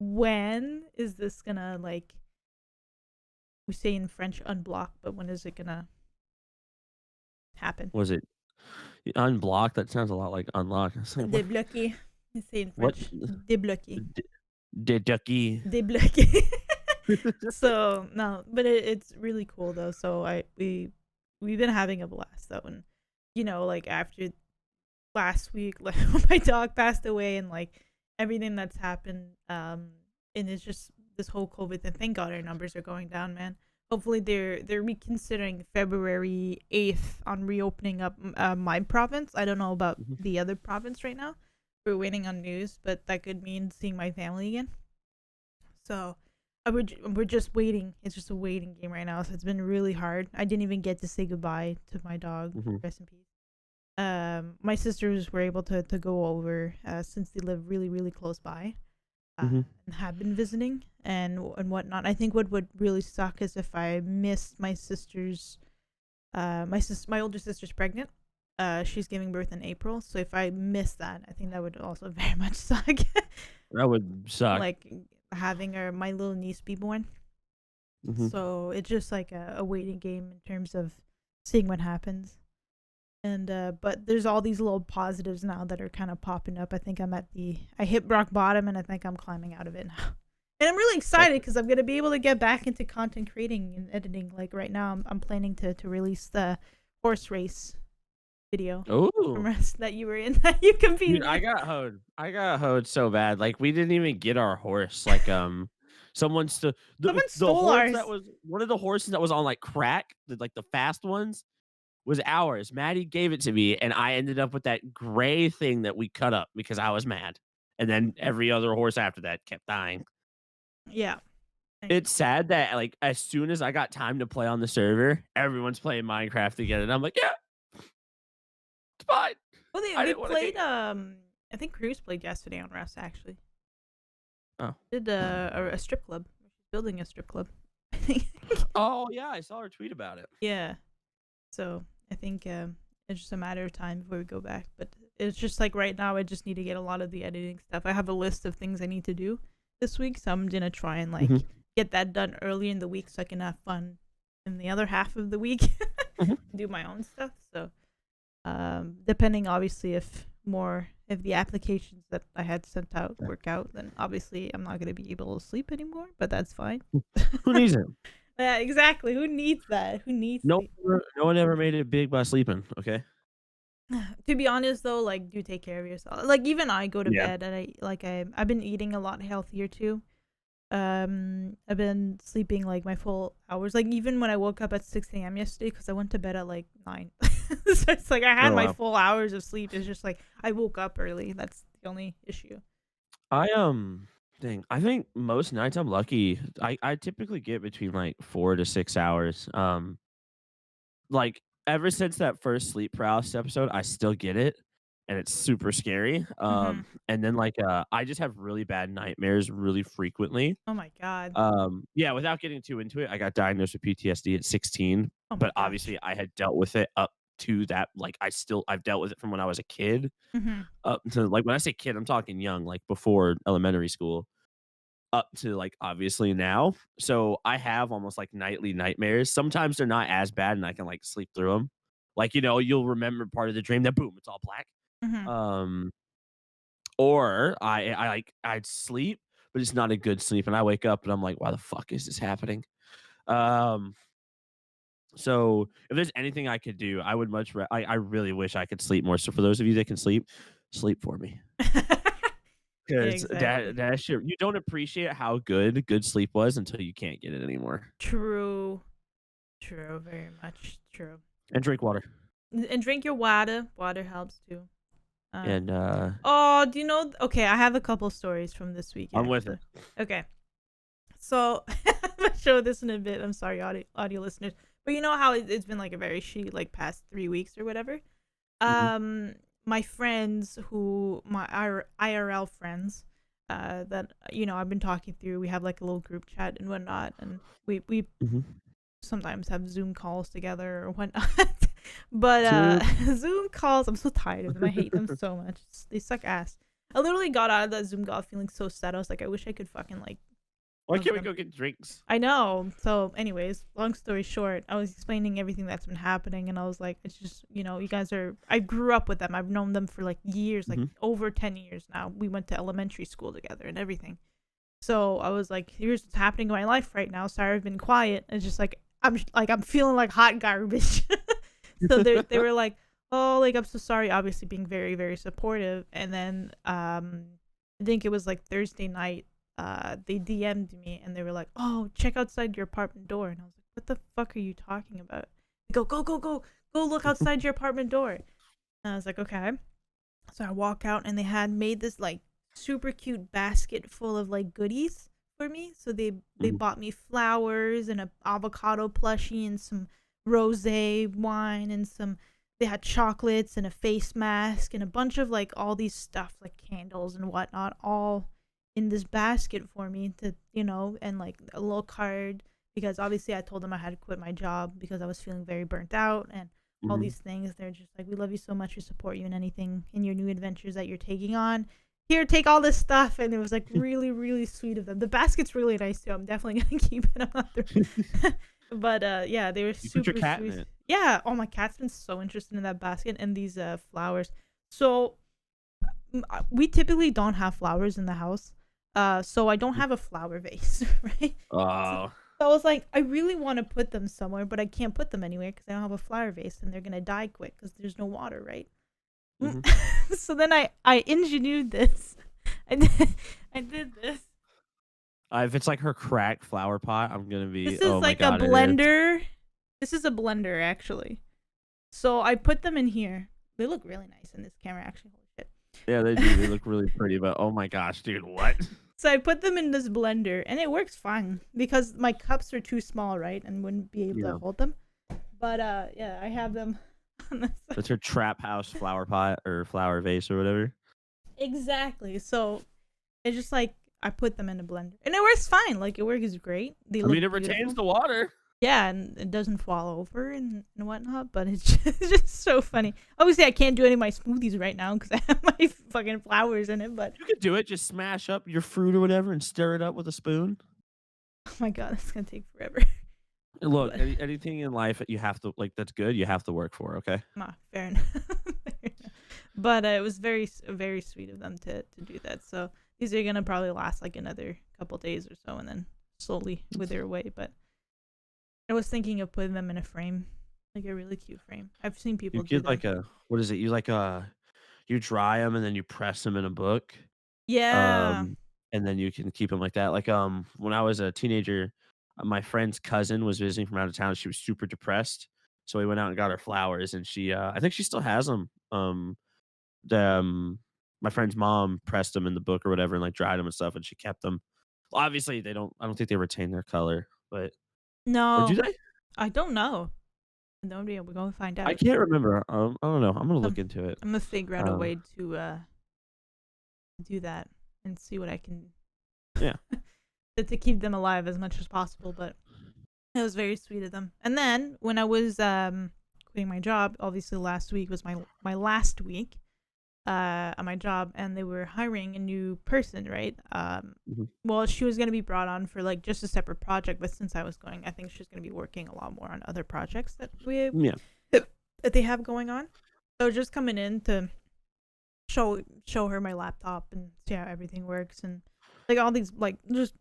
when is this gonna like we say in French unblock, but when is it gonna happen? Was it unblocked? That sounds a lot like unlock. It's like, what? Débloquer. We say in What? French. Débloquer. Ducky. Débloquer. So no, but it's really cool though. So we've been having a blast though, and like after last week, like my dog passed away, and like everything that's happened, and it's just this whole COVID thing. Thank God our numbers are going down, man. Hopefully they're reconsidering February 8th on reopening up my province. I don't know about Mhm. the other province right now. We're waiting on news, but that could mean seeing my family again. So we're just waiting. It's just a waiting game right now. So it's been really hard. I didn't even get to say goodbye to my dog. Mhm. Rest in peace. My sisters were able to go over since they live really really close by, Mhm. and have been visiting and whatnot. I think what would really suck is if I missed my sister's my older sister's pregnant. She's giving birth in April, so if I miss that, I think that would also very much suck. That would suck. Like having my little niece be born. Mhm. So it's just like a waiting game in terms of seeing what happens. And but there's all these little positives now that are kind of popping up. I think I hit rock bottom, and I think I'm climbing out of it now. And I'm really That's excited because I'm gonna be able to get back into content creating and editing. Like right now, I'm planning to release the horse race video from Oh, rest that you were in that you dude, competed I in. got hoed. I got hoed so bad. Like we didn't even get our horse. Like someone st- Someone the stole horse that ours. was one of the horses that was on like crack, like the fast ones was ours. Maddie gave it to me, and I ended up with that gray thing that we cut up because I was mad. And then every other horse after that kept dying. Yeah. I- It's sad that like as soon as I got time to play on the server, everyone's playing Minecraft again, and I'm like, yeah, it's fine. Well, I we didn't want to played. hate. I think Cruz played yesterday on Rust actually. Oh, Did a strip club. She's building a strip club. I think. oh yeah, I saw her tweet about it. Yeah. So I think it's just a matter of time before we go back. But it's just like right now, I just need to get a lot of the editing stuff. I have a list of things I need to do this week, so I'm gonna try and like Mhm, get that done early in the week so I can have fun in the other half of the week, mhm. do my own stuff. So depending obviously if the applications that I had sent out work out, then obviously I'm not gonna be able to sleep anymore. But that's fine. Who needs it? Yeah, exactly. Who needs that? Who needs sleep? No one ever made it big by sleeping. Okay. To be honest though, like do take care of yourself. Like even I go to Yeah. bed and I've been eating a lot healthier too. I've been sleeping like my full hours. Like even when I woke up at 6 a.m. yesterday because I went to bed at like 9. So it's like I had Oh my wow. full hours of sleep. It's just like I woke up early. That's the only issue. I dang. I think most nights I'm lucky. I typically get between like 4 to 6 hours. Like ever since that first sleep paralysis episode, I still get it, and it's super scary. Mhm. And then like I just have really bad nightmares really frequently. Oh my god. Yeah, without getting too into it, I got diagnosed with PTSD at 16, Oh my but gosh. obviously I had dealt with it up to that. Like I've dealt with it from when I was a kid Mhm. up to like when I say kid, I'm talking young, like before elementary school up to like obviously now. So I have almost like nightly nightmares. Sometimes they're not as bad and I can like sleep through them. Like, you'll remember part of the dream that boom, it's all black. Mhm. Um, or I'd sleep, but it's not a good sleep. And I wake up and I'm like, why the fuck is this happening? Um, so if there's anything I could do, I would I really wish I could sleep more. So for those of you that can sleep, sleep for me. Yeah, Because exactly. that shit, you don't appreciate how good sleep was until you can't get it anymore. True. True. Very much true. And drink water. And drink your water. Water helps too. Uh, And oh, do you know? Okay, I have a couple stories from this week I'm with it. actually. Okay, so I'm gonna show this in a bit. I'm sorry, audio listeners, but you know how it's been like a very shitty like past 3 weeks or whatever. Mhm, My friends who my IRL friends, that I've been talking through. We have like a little group chat and whatnot, and we mhm. sometimes have Zoom calls together or whatnot. But Dude, Zoom calls, I'm so tired of them. I hate them so much. They suck ass. I literally got out of that Zoom call feeling so sad. I was like, I wish I could fucking like why hug can't we them. go get drinks? I know. So, anyways, long story short, I was explaining everything that's been happening, and I was like, it's just, you guys are. I grew up with them. I've known them for like years, like Mhm. over 10 years now. We went to elementary school together and everything. So I was like, here's what's happening in my life right now. Sorry, I've been quiet. It's just I'm feeling like hot garbage. So they were like, oh, like I'm so sorry. Obviously being very very supportive. And then I think it was like Thursday night. They DM'd me and they were like, oh, check outside your apartment door. And I was like, what the fuck are you talking about? They go look outside your apartment door. And I was like, okay. So I walk out and they had made this like super cute basket full of like goodies for me. So they Mhm, bought me flowers and a avocado plushie and some rosé wine and some they had chocolates and a face mask and a bunch of like all these stuff like candles and whatnot all in this basket for me to and like a little card because obviously I told them I had to quit my job because I was feeling very burnt out and all mhm. these things. They're just like, we love you so much. We support you in anything in your new adventures that you're taking on. Here, take all this stuff. And it was like really, really sweet of them. The basket's really nice too. I'm definitely gonna keep it. I'm not but yeah, they were You put your super cat in sweet. it. Yeah. Oh, my cat's been so interested in that basket and these flowers. So we typically don't have flowers in the house. So I don't have a flower vase, right? So, Oh. so I was like, I really want to put them somewhere, but I can't put them anywhere because I don't have a flower vase and they're gonna die quick because there's no water, right? Mhm. So then I engineered this. I did, I did this. If it's like her cracked flower pot, I'm gonna be, This is oh my like a god, it is. blender. This is a blender actually. So I put them in here. They look really nice in this camera actually. Holy Yeah, they do. They shit. look really pretty, but oh my gosh, dude, what? So I put them in this blender and it works fine because my cups are too small, right? And wouldn't be able to Yeah. hold them. But yeah, I have them on the side. That's her trap house flower pot or flower vase or whatever. Exactly. So it's just like I put them in a blender. And it works fine. Like it works great. They I mean, look it retains beautiful. the water. Yeah, and it doesn't fall over and whatnot, but it's just so funny. Obviously, I can't do any of my smoothies right now because I have my fucking flowers in it, but You could do it. Just smash up your fruit or whatever and stir it up with a spoon. oh my god, it's gonna take forever. And look, But anything in life that you have to like that's good, you have to work for. Okay. nah, fair enough. Fair enough. But it was very sweet of them to do that. So these are gonna probably last like another couple days or so, and then slowly wither away. But I was thinking of putting them in a frame, like a really cute frame. I've seen You people do get them. like a what is it? You like you dry them and then you press them in a book. Yeah. Um, and then you can keep them like that. Like when I was a teenager, my friend's cousin was visiting from out of town. She was super depressed, so we went out and got her flowers, and she I think she still has them. The my friend's mom pressed them in the book or whatever and like dried them and stuff, and she kept them. Obviously, they don't. I don't think they retain their color, but or do No, they? I don't know. Nobody. We're gonna find I out. can't remember. I don't know. I'm gonna look I'm, into it. I'm gonna figure out a Uh, way to do that and see what I can yeah. to keep them alive as much as possible. But it was very sweet of them. And then when I was quitting my job, obviously last week was my last week at my job, and they were hiring a new person, right? Mhm. Well, she was gonna be brought on for like just a separate project, but since I was going, I think she's gonna be working a lot more on other projects Yeah. that they have going on. So just coming in to show her my laptop and see how everything works and like all these like just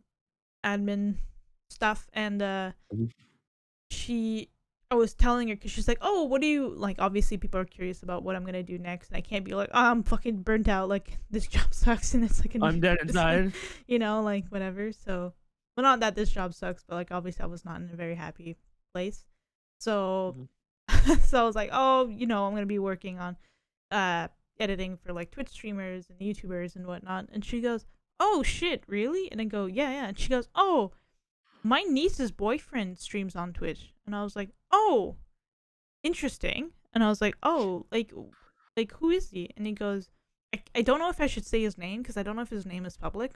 admin stuff, and Mhm. she I was telling her because she's like, oh, what do you like? Obviously, people are curious about what I'm gonna do next, and I can't be like, oh, I'm fucking burnt out. Like this job sucks, and it's like a I'm dead inside. like whatever. So, well, not that this job sucks, but like obviously, I was not in a very happy place. So, Mhm. so I was like, oh, I'm gonna be working on editing for like Twitch streamers and YouTubers and whatnot. And she goes, oh shit, really? And I go, yeah, yeah. And she goes, oh, my niece's boyfriend streams on Twitch. And I was like, oh, interesting. And I was like, oh, like who is he? And he goes, I don't know if I should say his name because I don't know if his name is public,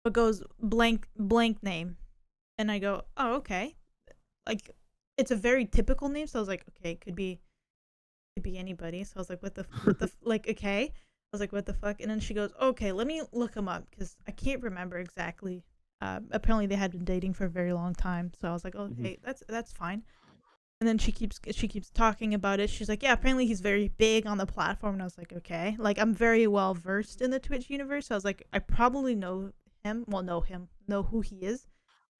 but goes blank blank name. And I go, oh, okay. Like it's a very typical name, so I was like, okay, it could be anybody. So I was like, like, okay. I was like, what the fuck? And then she goes, okay, let me look him up because I can't remember exactly. Apparently they had been dating for a very long time. So I was like, Mhm. okay, that's fine. And then she keeps talking about it. She's like, yeah, apparently he's very big on the platform. And I was like, okay. Like I'm very well versed in the Twitch universe. So I was like, I probably know him. Well, know who he is.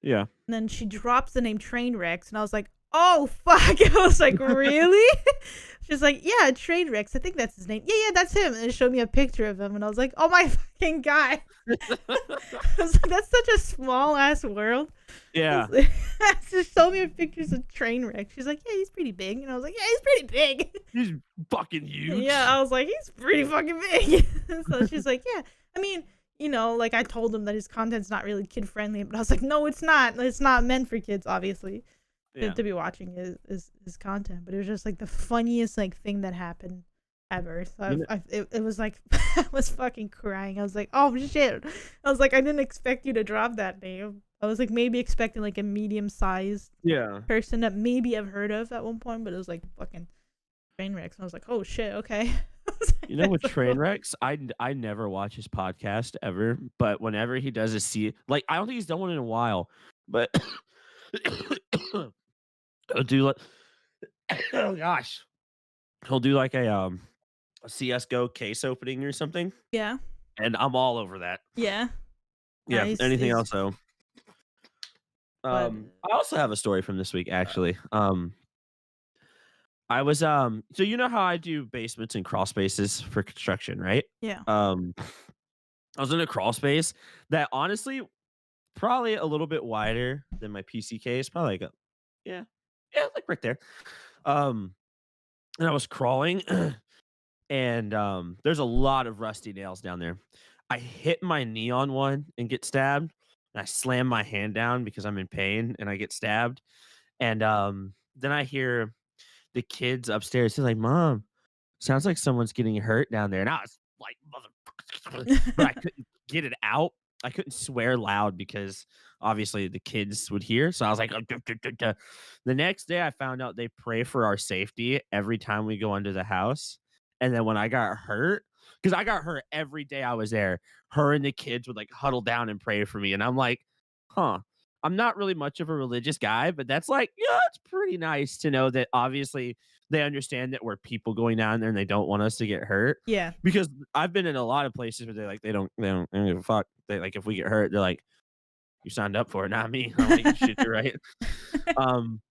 Yeah. And then she drops the name Trainwrecks, and I was like, oh fuck. I was like, really? She's like, yeah, Trainwrecks. I think that's his name. Yeah, yeah, that's him. And it showed me a picture of him, and I was like, oh my fucking god. I was like, that's such a small ass world. Yeah. Just showed me pictures of Trainwreck. She's like, yeah, he's pretty big. And I was like, yeah, he's pretty big. He's fucking huge. Yeah, I was like, he's pretty fucking big. So she's like, yeah, I mean, like I told him that his content's not really kid friendly, but I was like, no, it's not. It's not meant for kids, obviously, Yeah. to be watching his content. But it was just like the funniest like thing that happened ever. So You know- it was like I was fucking crying. I was like, oh shit. I was like, I didn't expect you to drop that name. I was like maybe expecting like a medium sized Yeah. person that maybe I've heard of at one point, but it was like fucking Trainwrecks. And I was like, oh shit, okay. I was like, You know, with that's so cool. Trainwrecks, I never watch his podcast ever, but whenever he does a like I don't think he's done one in a while, but he'll do like oh gosh, he'll do like a CS:GO case opening or something, Yeah. and I'm all over that. Yeah. Yeah, Nice. anything Is else though. but I also have a story from this week actually. I was so you know how I do basements and crawl spaces for construction, right? yeah. Um I was in a crawl space that honestly probably a little bit wider than my PC case, probably like a yeah, yeah, like right there. Um, and I was crawling, and there's a lot of rusty nails down there. I hit my knee on one and get stabbed, and I slam my hand down because I'm in pain and I get stabbed. And then I hear the kids upstairs. He's like, "Mom, sounds like someone's getting hurt down there." And I was like, "Mother," but I couldn't get it out. I couldn't swear loud because obviously the kids would hear. So I was like, "Oh, duh, duh, duh, duh." The next day I found out they pray for our safety every time we go under the house. And then when I got hurt, because I got hurt every day I was there, her and the kids would like huddle down and pray for me. And I'm like, huh. I'm not really much of a religious guy, but that's like, yeah, it's pretty nice to know that obviously they understand that we're people going down there and they don't want us to get hurt. Yeah. Because I've been in a lot of places where they don't give a fuck. They like if we get hurt, they're like, you signed up for it, not me. I'm like, shit, you're right. Um,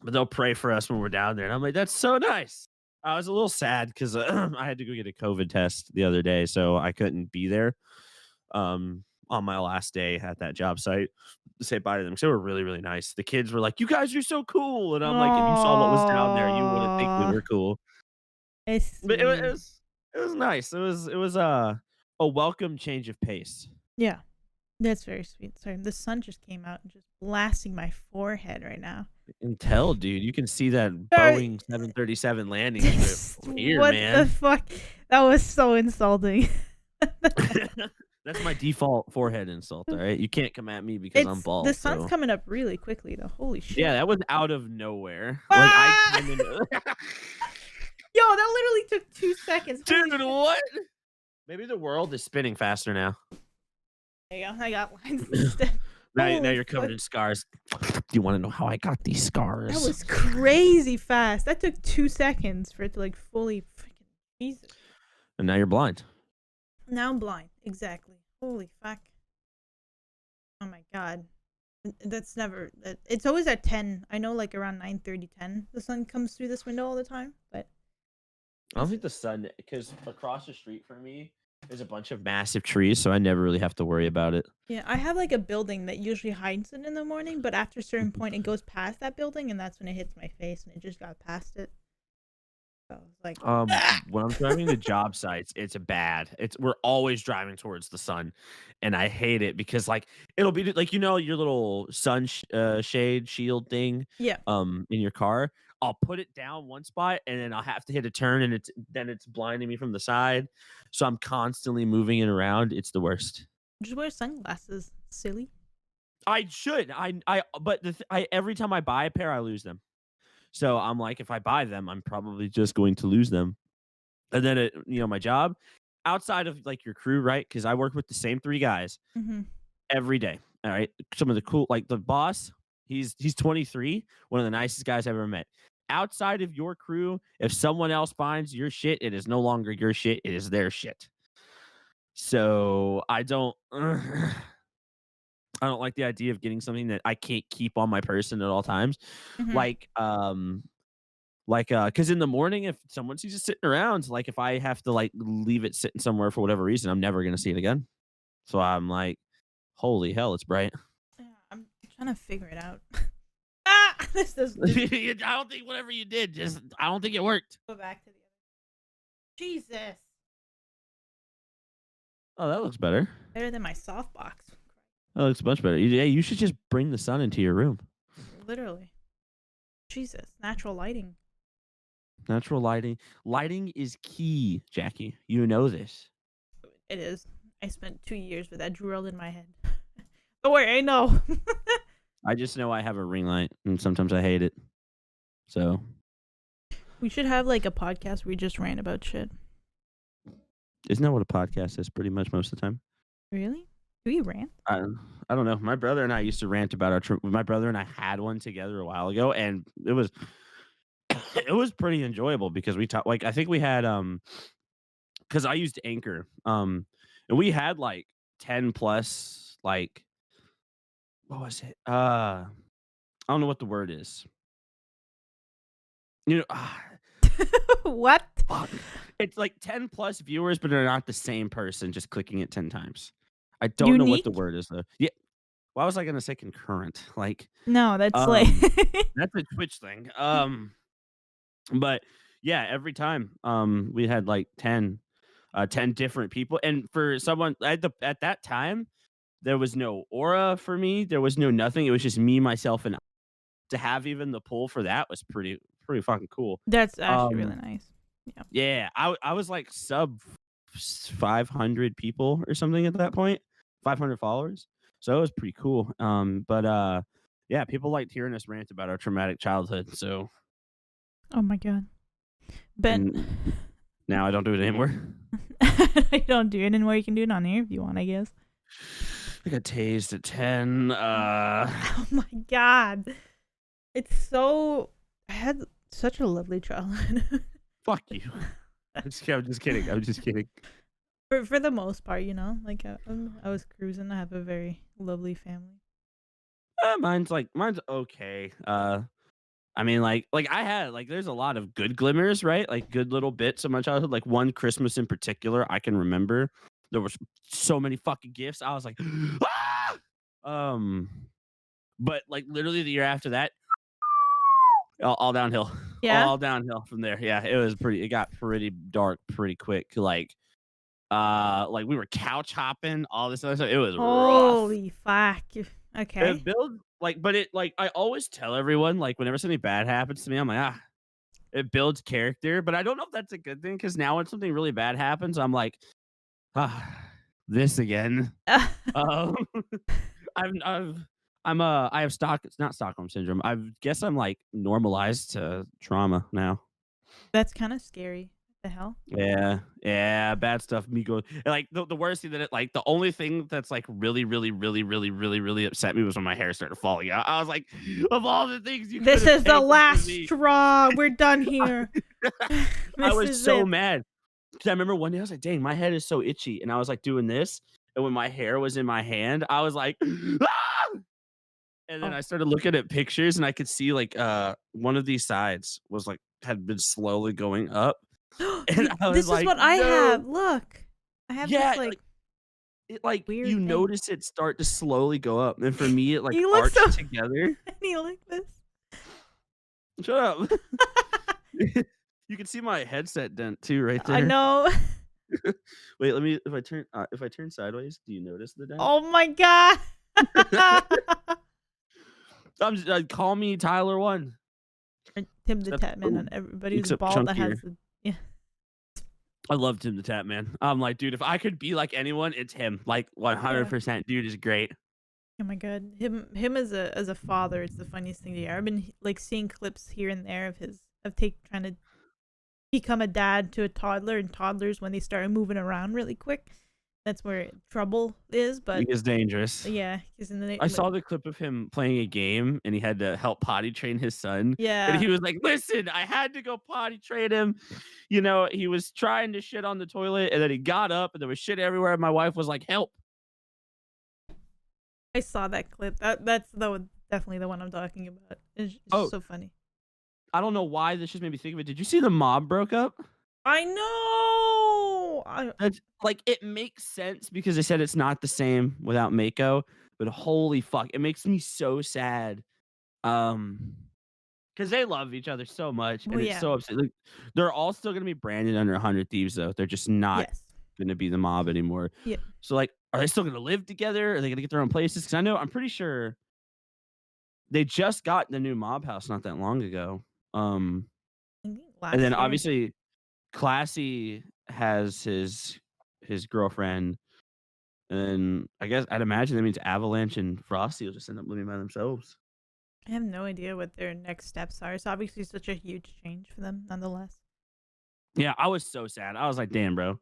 but they'll pray for us when we're down there, and I'm like, that's so nice. I was a little sad because I had to go get a COVID test the other day, so I couldn't be there. On my last day at that job site to say bye to them. 'Cause they were really, really nice. The kids were like, "You guys are so cool," and I'm like, "If you saw what was down there, you wouldn't think we Aw, were cool." it's But it was sweet. it was nice. It was a welcome change of pace. Yeah. That's very sweet. Sorry, the sun just came out and just blasting my forehead right now. And tell, dude, you can see that Sorry. Boeing 737 landing strip from here, What the man. fuck? That was so insulting. That's my default forehead insult, all right? You can't come at me because I'm The bald, sun's so coming up really quickly though. Holy shit. yeah, that was out of nowhere. Like, I Ah! came in Yo, that literally took 2 seconds. Holy Dude, shit. what? Maybe the world is spinning faster now. There you go. I got lines instead. Now Holy you're covered fuck. in scars. Do you wanna know how I got these That scars? was crazy fast. That took 2 seconds for it to like fully freaking Jesus. And now you're blind. Now I'm blind. Exactly. Holy fuck. Oh my god. That's never. It's always at 10. I know, like around 9:30, 10. The sun comes through this window all the time, but I don't think the sun, because across the street from me there's a bunch of massive trees, so I never really have to worry about it. yeah, I have like a building that usually hides it in the morning, but after a certain point, it goes past that building, and that's when it hits my face, and it just got past it. So I was like, "Ah!" When I'm driving to job sites, it's bad. We're always driving towards the sun, and I hate it because like it'll be like your little shade shield thing, Yeah. in your car. I'll put it down one spot, and then I'll have to hit a turn, and it's blinding me from the side, so I'm constantly moving it around. It's the worst. Just wear sunglasses. Silly. I should. But I every time I buy a pair, I lose them. So I'm like, if I buy them, I'm probably just going to lose them. And then my job outside of like your crew, right? Because I work with the same three guys Mm-hmm. every day. All right. Some of the cool, like the boss, he's 23, one of the nicest guys I've ever met. Outside of your crew, if someone else finds your shit, it is no longer your shit, it is their shit. So I don't I don't like the idea of getting something that I can't keep on my person at all times. Mm-hmm. Like, because in the morning, if someone sees it sitting around, like if I have to like leave it sitting somewhere for whatever reason, I'm never gonna see it again. So I'm like, holy hell, it's bright. Yeah, I'm trying to figure it out. Ah, this I don't think whatever you did, I don't think it worked. go back to the other. Jesus, Oh, that looks better. better than my softbox. That looks much better. Yeah, you should just bring the sun into your room. Literally. Jesus, natural lighting. Natural lighting. Lighting is key, Jackie. You know this. It is. I spent 2 years with that drilled in my head. Don't worry, I know. I just know I have a ring light, and sometimes I hate it. So We should have like a podcast where we just rant about shit. isn't that what a podcast is? Pretty much most of the time. Really? Do we rant? I don't know. My brother and I used to rant about our trip. My brother and I had one together a while ago, and it was it was pretty enjoyable because we talked. Like I think we had because I used Anchor, and we had like 10 plus like what was it? I don't know what the word is. You know, What? fuck. It's like 10 plus viewers, but they're not the same person. Just clicking it 10 times. I don't know what the Unique? word is though. Yeah. Why was I gonna say concurrent? Like, No, that's like. um, that's a Twitch thing. But yeah, every time we had like 10 different people, and for someone at that time, there was no aura for me. There was no nothing. It was just me, myself, and to have even the pull for that was pretty fucking cool. That's actually really Um, nice. Yeah. yeah, I was like sub 500 people or something at that point, 500 followers. So it was pretty cool. But yeah, people liked hearing us rant about our traumatic childhood. So Oh my god. Ben. and now I don't do it anymore. I don't do it anymore. You can do it on here if you want, I guess. I got tased at 10. Oh my god. It's so. I had such a lovely childhood. Fuck you. I'm just kidding. I'm just kidding. For the most part, like I was cruising. I have a very lovely family. Mine's okay. I mean, like I had like there's a lot of good glimmers, right? Like good little bits of my childhood. Like one Christmas in particular, I can remember. There was so many fucking gifts. I was like, ah! But like literally the year after that, all downhill. Yeah. All downhill from there. Yeah, it got pretty dark pretty quick. Like we were couch hopping, all this other stuff. It was rough. Holy fuck. Okay. It builds but it like I always tell everyone like whenever something bad happens to me, I'm like it builds character. But I don't know if that's a good thing because now when something really bad happens, I'm like this again. Um, I have it's not Stockholm syndrome. I guess I'm like normalized to trauma now. That's kind of scary. What the hell? Yeah, bad stuff. Me go like the worst thing the only thing that's like really, really, really, really, really, really upset me was when my hair started falling out. I was like, of all the things you This could have is the taken from last me. straw. We're done here. I This was is so it. mad because I remember one day I was like, dang, my head is so itchy, and I was like doing this, and when my hair was in my hand, I was like, "Ah!" And then Oh. I started looking at pictures, and I could see, like, one of these sides was, like had been slowly going up, and I was This is like, what I "No." have. Look. I have this Yeah, like like, weird you thing. notice it start to slowly go up, and for me, it, like, You look so arched together. funny like this. Shut up. You can see my headset dent too right I there. know. Wait, let me if I turn sideways, do you notice the dent? Oh my god. I'm just call me Tyler 1, Or Tim the except Tatman ooh, on everybody who's except bald that has chunkier. the yeah. I love Tim the Tap Man. I'm like, dude, if I could be like anyone, it's him. Like Yeah. 100%. Dude is great. Oh my god. Him as a father, it's the funniest thing to hear. I've been like seeing clips here and there of his of take trying to become a dad to a toddler, and toddlers when they start moving around really quick. That's where trouble is, He but is dangerous. yeah, he's in the I saw the clip of him playing a game and he had to help potty train his son. And yeah. he was like, listen, I had to go potty train him. You know, he was trying to shit on the toilet and then he got up and there was shit everywhere. And my wife was like, help. I saw that clip. That's the one, definitely the one I'm talking about. It's just Oh, so funny. I don't know why this just made me think of it. Did you see the mob broke up? I know. That's like it makes sense because they said it's not the same without Mako, but holy fuck, it makes me so sad. Um, because they love each other so much, Well, and it's yeah. so upset. Like, they're all still gonna be branded under 100 Thieves, though. They're just not Yes. gonna be the mob anymore. Yeah. So, like, are they still gonna live together? Are they gonna get their own places? Because I'm pretty sure they just got the new mob house not that long ago. Um, I think and then last year. obviously Classy has his girlfriend, and I guess I'd imagine that means Avalanche and Frosty will just end up living by themselves. I have no idea what their next steps are. It's obviously such a huge change for them, nonetheless. Yeah, I was so sad. I was like, "Damn, bro."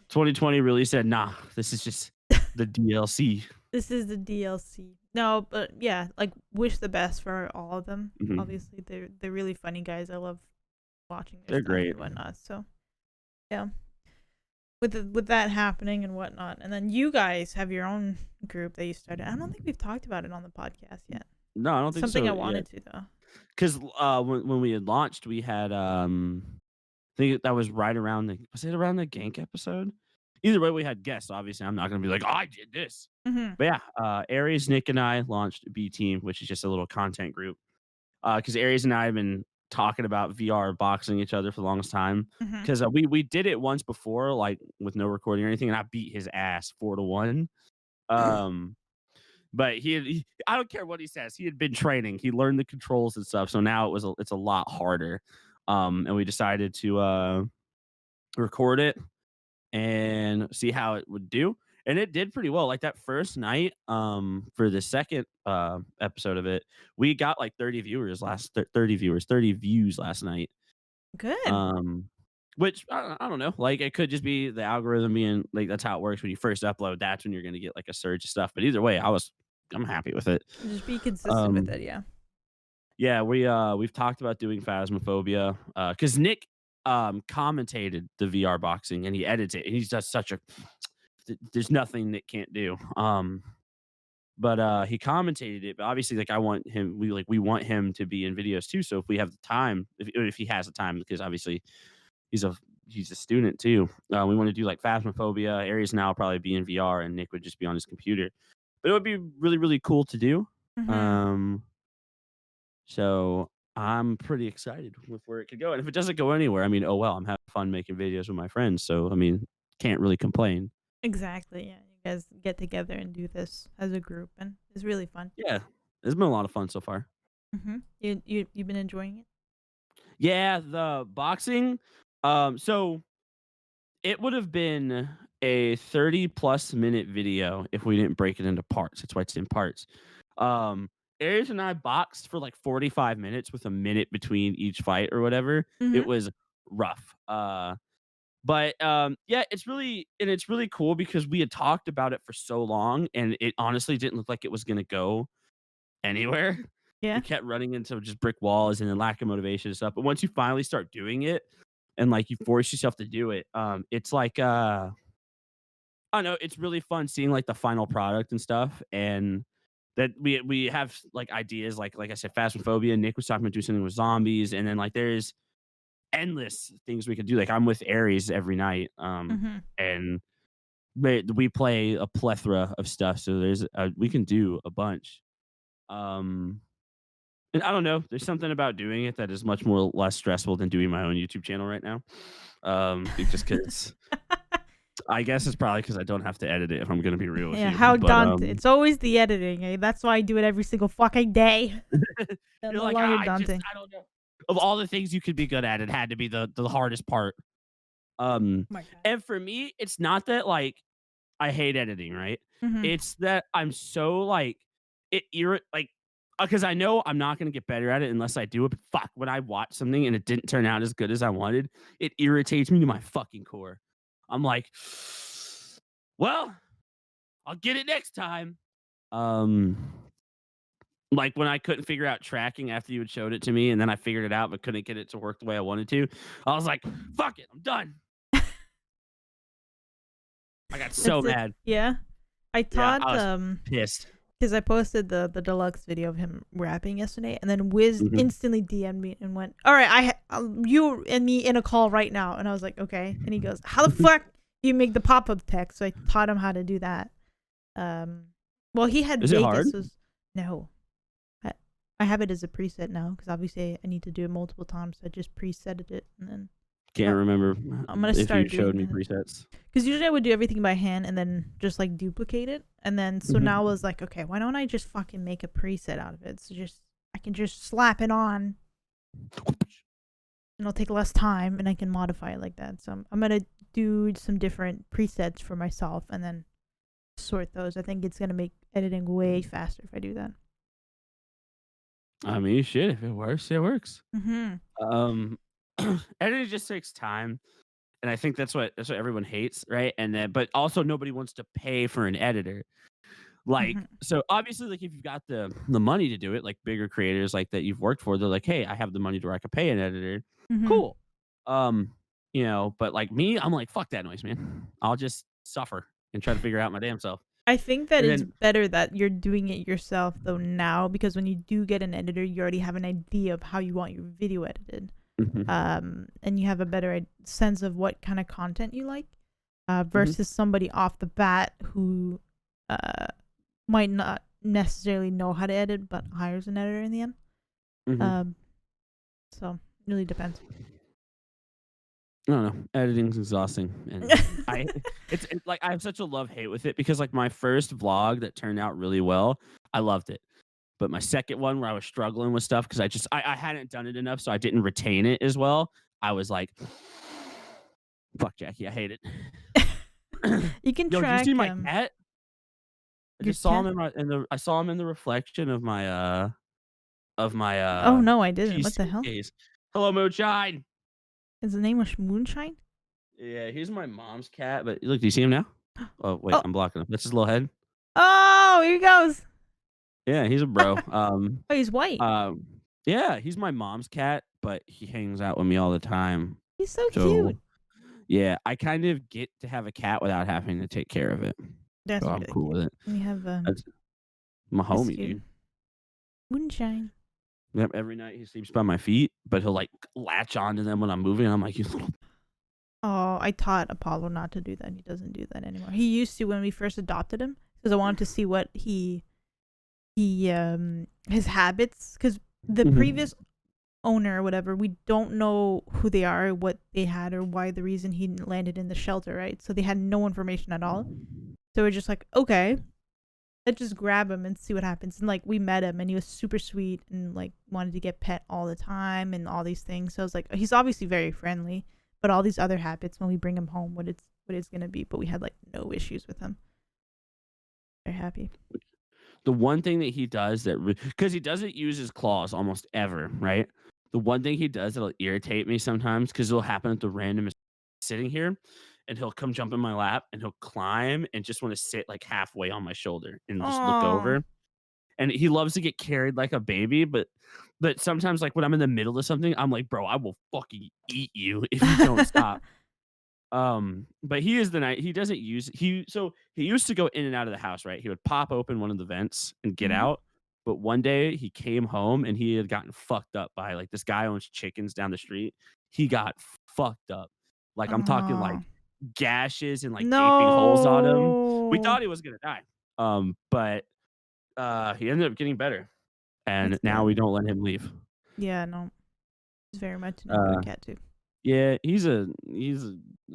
2020 really said, "Nah, this is just the DLC." This is the DLC. No, but yeah, like wish the best for all of them. Mhm. Obviously, they're really funny guys. I love watching their They're stuff great. and whatnot. So yeah, with that happening and whatnot, and then you guys have your own group that you started. I don't think we've talked about it on the podcast yet. No, I don't think Something I so yet. wanted to though. 'Cause, when we had launched, we had, I think that was right around the was it around the Gank episode? Either way, we had guests, obviously, I'm not gonna be like, "Oh, I did this." Mm-hmm. But yeah, Aries, Nick, and I launched B Team, which is just a little content group. Because Aries and I have been talking about VR boxing each other for the longest time. Mm-hmm. Because we did it once before, like, with no recording or anything, and I beat his ass 4-1. Um But I don't care what he says. He had been training. He learned the controls and stuff. So now it's a lot harder. And we decided to record it and see how it would do. And it did pretty well. Like that first night, for the second episode of it, we got like 30 viewers, 30 views last night. Good. Um which I don't know. Like it could just be the algorithm being like that's how it works when you first upload. That's when you're gonna get like a surge of stuff. But either way, I'm happy with it. Just be consistent with Um, it. Yeah. yeah, we've talked about doing Phasmophobia, because Nick commentated the VR boxing and he edits it. And he's just such a there's nothing Nick can't do. But he commentated it. But obviously, like I want him, we want him to be in videos too. So if we have the time, if he has the time, because obviously he's a he's a student too. We want to do like Phasmophobia. Aries now will probably be in VR, and Nick would just be on his computer. But it would be really really cool to do. Mm-hmm. Um, so I'm pretty excited with where it could go. And if it doesn't go anywhere, I mean, oh well, I'm having fun making videos with my friends. So I mean, can't really complain. Exactly. Yeah. You guys get together and do this as a group, and it's really fun. Yeah, it's been a lot of fun so far. Mm-hmm. You've been enjoying it. Yeah, the boxing. So it would have been a 30-plus minute video if we didn't break it into parts. That's why it's in parts. Um, Aries and I boxed for like 45 minutes with a minute between each fight or whatever. It Mm-hmm. was rough. But yeah, it's really cool because we had talked about it for so long, and it honestly didn't look like it was gonna go anywhere. We Yeah. kept running into just brick walls and then lack of motivation and stuff. But once you finally start doing it and like you force yourself to do it, it's like I know it's really fun seeing like the final product and stuff, and that we have like ideas like I said, Phasmophobia. Nick was talking about doing something with zombies, and then like there's endless things we could do. Like I'm with Aries every night, Mhm. and we play a plethora of stuff. So we can do a bunch. Um, and I don't know, there's something about doing it that is much more less stressful than doing my own YouTube channel right now. Just because I guess it's probably because I don't have to edit it if I'm gonna be real with Yeah, you. how But daunting. It's always the editing, eh? That's why I do it every single fucking day. Then you're no like, longer daunting. I don't know. Of all the things you could be good at, it had to be the hardest part. Um, Oh my god. and for me, it's not that like I hate editing, right? Mhm. It's that I'm so like like because I know I'm not gonna get better at it unless I do it. But fuck, when I watch something and it didn't turn out as good as I wanted, it irritates me to my fucking core. I'm like, well, I'll get it next time. Um, like when I couldn't figure out tracking after you had showed it to me, and then I figured it out but couldn't get it to work the way I wanted to. I was like, fuck it, I'm done. I got so That's it. mad. Yeah. I Yeah, taught I was pissed. because I posted the deluxe video of him rapping yesterday, and then Wiz Mhm. instantly DM'd me and went, "All right, you and me in a call right now." And I was like, "Okay." And he goes, "How the fuck do you make the pop up text?" So I taught him how to do that. Um, well, he had Is it hard? Vegas. Was no, I, I have it as a preset now because obviously I need to do it multiple times. So I just presetted it, and then Can't uh, remember I'm gonna if you start showed doing me that. presets. Because usually I would do everything by hand and then just like duplicate it. And then so now I was like, okay, why don't I just fucking make a preset out of it? So just I can just slap it on and it'll take less time and I can modify it like that. So I'm gonna do some different presets for myself and then sort those. I think it's gonna make editing way faster if I do that. I mean, shit, if it works, it works. Mm-hmm. Um, editing just takes time, and I think that's what everyone hates, right? And then, but also nobody wants to pay for an editor. Like, Mm-hmm. so obviously, like if you've got the money to do it, like bigger creators like that you've worked for, they're like, hey, I have the money to where I could pay an editor. Mm-hmm. Cool. But like me, I'm like, fuck that noise, man. I'll just suffer and try to figure out my damn self. I think that And it's then better that you're doing it yourself though now because when you do get an editor, you already have an idea of how you want your video edited. Mhm, And you have a better sense of what kind of content you like mhm, versus somebody off the bat who uh, might not necessarily know how to edit but hires an editor in the end. mhm. Um, so it really depends. I don't know. Editing's exhausting, and I it's like I have such a love hate with it because like my first vlog that turned out really well, I loved it. But my second one where I was struggling with stuff because I hadn't done it enough, so I didn't retain it as well. I was like, "Fuck Jackie, I hate it." You can Yo, do you track see my cat? I your just saw him cat. I saw him in the reflection of my Oh no, I didn't. cheese What the hell? suitcase. Hello, Moonshine. Is the name of Moonshine? Yeah, he's my mom's cat. But look, do you see him now? Oh wait, Oh, I'm blocking him. That's his little head. oh, here he goes. Yeah, he's a bro. Oh, he's white. Um, yeah, he's my mom's cat, but he hangs out with me all the time. He's so cute. So yeah, I kind of get to have a cat without having to take care of it. That's So I'm really cool cute. with it. We have That's my that's homie, cute. dude. Moonshine. Yep, every night he sleeps by my feet, but he'll like latch onto them when I'm moving. And I'm like, you little. Oh, I taught Apollo not to do that. He doesn't do that anymore. He used to when we first adopted him because I wanted to see what he his habits because the Mhm. previous owner or whatever we don't know who they are, what they had, or why the reason he landed in the shelter, right? So they had no information at all. So we're just like, okay, let's just grab him and see what happens. And like we met him and he was super sweet and like wanted to get pet all the time and all these things. So I was like, he's obviously very friendly, but all these other habits when we bring him home, what it's gonna be. But we had like no issues with him. Very happy. The one thing that he does that because he doesn't use his claws almost ever, right? The one thing he does that'll irritate me sometimes because it'll happen at the randomest sitting here, and he'll come jump in my lap and he'll climb and just want to sit like halfway on my shoulder and just look Oh, over. And he loves to get carried like a baby, but sometimes like when I'm in the middle of something, I'm like, bro, I will fucking eat you if you don't stop. But he is the night he doesn't use he used to go in and out of the house, right? He would pop open one of the vents and get Mhm. out. But one day he came home and he had gotten fucked up by like this guy owns chickens down the street. He got fucked up. Like I'm talking like Oh. gashes and like gaping holes on him. We No. thought he was gonna die. But he ended up getting better. And That's now sad. we don't let him leave. Yeah, no. He's very much an indoor Uh cat too. Yeah, he's an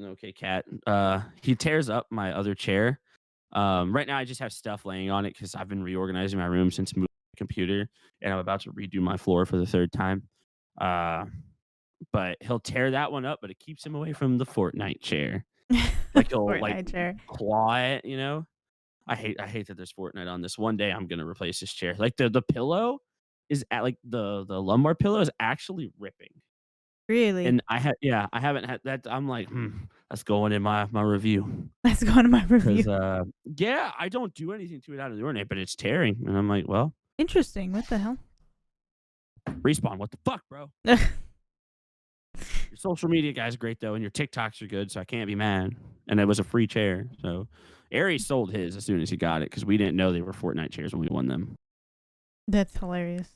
okay cat. He tears up my other chair. Right now I just have stuff laying on it because I've been reorganizing my room since moving the computer, and I'm about to redo my floor for the third time. Uh, but he'll tear that one up, but it keeps him away from the Fortnite chair. Like he'll like Fortnite chair. claw it, you know. I hate that there's Fortnite on this. One day I'm gonna replace this chair. Like the pillow is at like the lumbar pillow is actually ripping. Really? And I haven't had that. I'm like, that's going in my review Let's go on my because review. yeah, I don't do anything to it out of the ordinary, but it's tearing, and I'm like, well, Interesting. What the hell? Respawn, what the fuck, bro? Your social media guy's great though, and your TikToks are good, so I can't be mad. And it was a free chair, so Aries sold his as soon as he got it because we didn't know they were Fortnite chairs when we won them. That's hilarious.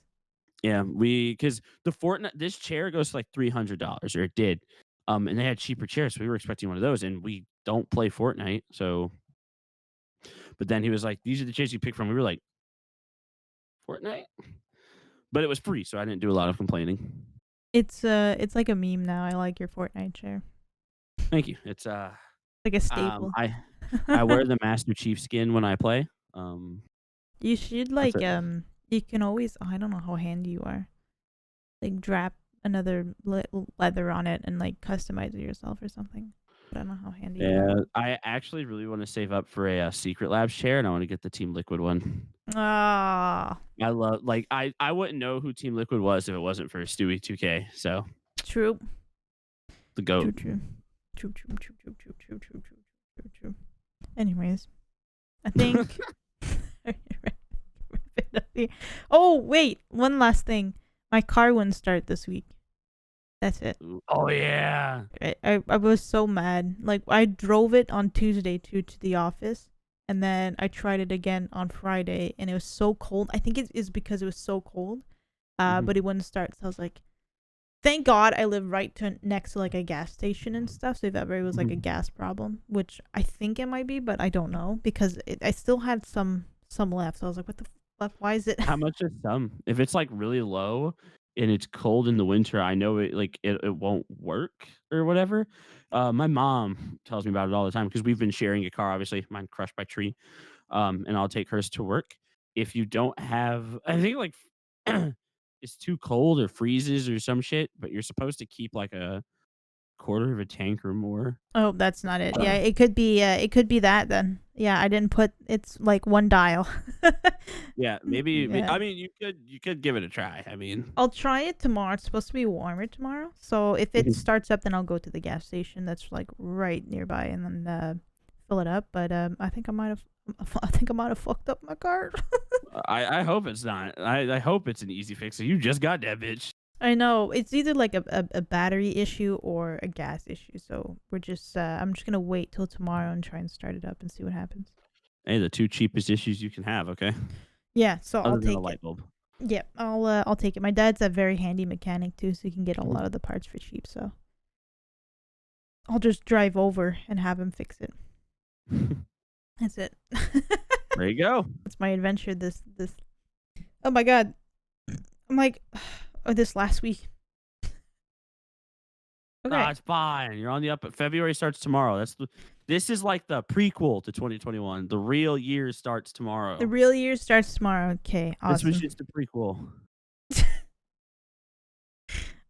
Yeah, because the Fortnite this chair goes to like $300 or it did, and they had cheaper chairs, so we were expecting one of those, and we don't play Fortnite, so. But then he was like, "These are the chairs you pick from." We were like, "Fortnite," but it was free, so I didn't do a lot of complaining. It's like a meme now. I like your Fortnite chair. Thank you. It's Like a staple. I wear the Master Chief skin when I play. You should That's like it. you can always I don't know how handy you are. Like drap another leather on it and like customize it yourself or something. I don't know how handy you are. Yeah, I actually really want to save up for a Secret Labs chair, and I want to get the Team Liquid one. Ah, I love like I wouldn't know who Team Liquid was if it wasn't for Stewie 2K. So true. the True, goat. true. True, true, true, true, true, true, true, true, true, true. Anyways, I think. Oh wait, one last thing. My car wouldn't start this week. That's it. Oh yeah. I was so mad. Like I drove it on Tuesday to the office, and then I tried it again on Friday, and it was so cold. I think it is because it was so cold. Mhm. But it wouldn't start. So I was like, thank God I live next to like a gas station and stuff. So if ever it was like a Mhm. gas problem, which I think it might be, but I don't know because I still had some left. So I was like, what the fuck? Why is it? How much is some? If it's like really low and it's cold in the winter, I know it won't work or whatever. My mom tells me about it all the time because we've been sharing a car. Obviously, mine crushed by tree. And I'll take hers to work. If you don't have, I think like it's too cold or freezes or some shit, but you're supposed to keep like a quarter of a tank or more. Oh, that's not it. Yeah, it could be. It could be that then. Yeah, I didn't put. It's like one dial. Yeah, maybe. Yeah, I mean, you could give it a try. I mean, I'll try it tomorrow. It's supposed to be warmer tomorrow. So if it mhm. starts up, then I'll go to the gas station that's like right nearby and then fill it up. But I think I might have. I think I might have fucked up my car. I hope it's not. I hope it's an easy fix. So you just got that bitch. I know it's either like a battery issue or a gas issue. So we're just. I'm just gonna wait till tomorrow and try and start it up and see what happens. Hey, the two cheapest issues you can have. Okay, Yeah. So I'll other than a take it. light bulb. Yeah, I'll take it. My dad's a very handy mechanic too, so he can get a Mhm. lot of the parts for cheap. So I'll just drive over and have him fix it. That's it. There you go. That's my adventure. This. Oh my god. I'm like, oh, this last week. Okay. It's fine. You're on the up. February starts tomorrow. This is like the prequel to 2021. The real year starts The tomorrow. real year starts tomorrow. Okay, This was awesome. just a prequel.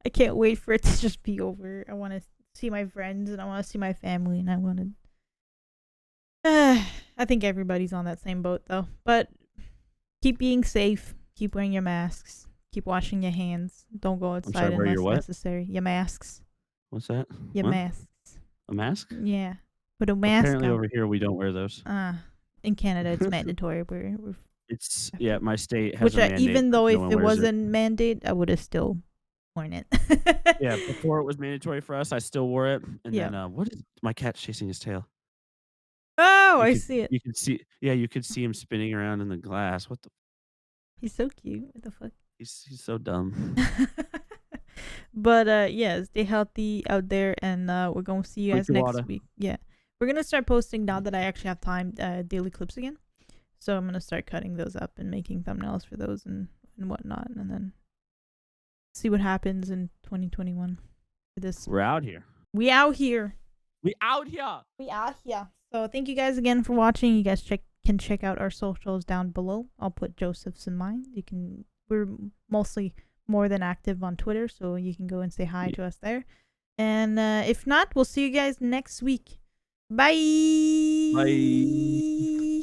I can't wait for it to just be over. I want to see my friends and I want to see my family and I want to. I think everybody's on that same boat though. But keep being safe. Keep wearing your masks. Keep washing your hands. Don't go I'm sorry. outside Where you're unless what? necessary. Your masks. What's that? Your What? masks. A mask? Yeah. Put a mask Apparently on. over here we don't wear those. In Canada it's mandatory. We're It's yeah. My state has which a mandate even that though no if one it wears it. wasn't mandate, I would have still point it. Yeah, before it was mandatory for us, I still wore it, and Yeah. then, what is my cat's chasing his tail. Oh, I see it. You could see you could see him spinning around in the glass. What the He's so cute. What the fuck? he's so dumb. But yeah, stay healthy out there, and we're gonna see you Drink guys your next water. week. Yeah, we're gonna start posting now that I actually have time, daily clips again. So I'm gonna start cutting those up and making thumbnails for those and whatnot, and then see what happens in 2021 for this. We're out here. We out here. We out here. We out here. So thank you guys again for watching. You guys can check out our socials down below. I'll put Joseph's in mine. We're mostly more than active on Twitter, so you can go and say hi to us there. And if not, we'll see you guys next week. Bye. Bye.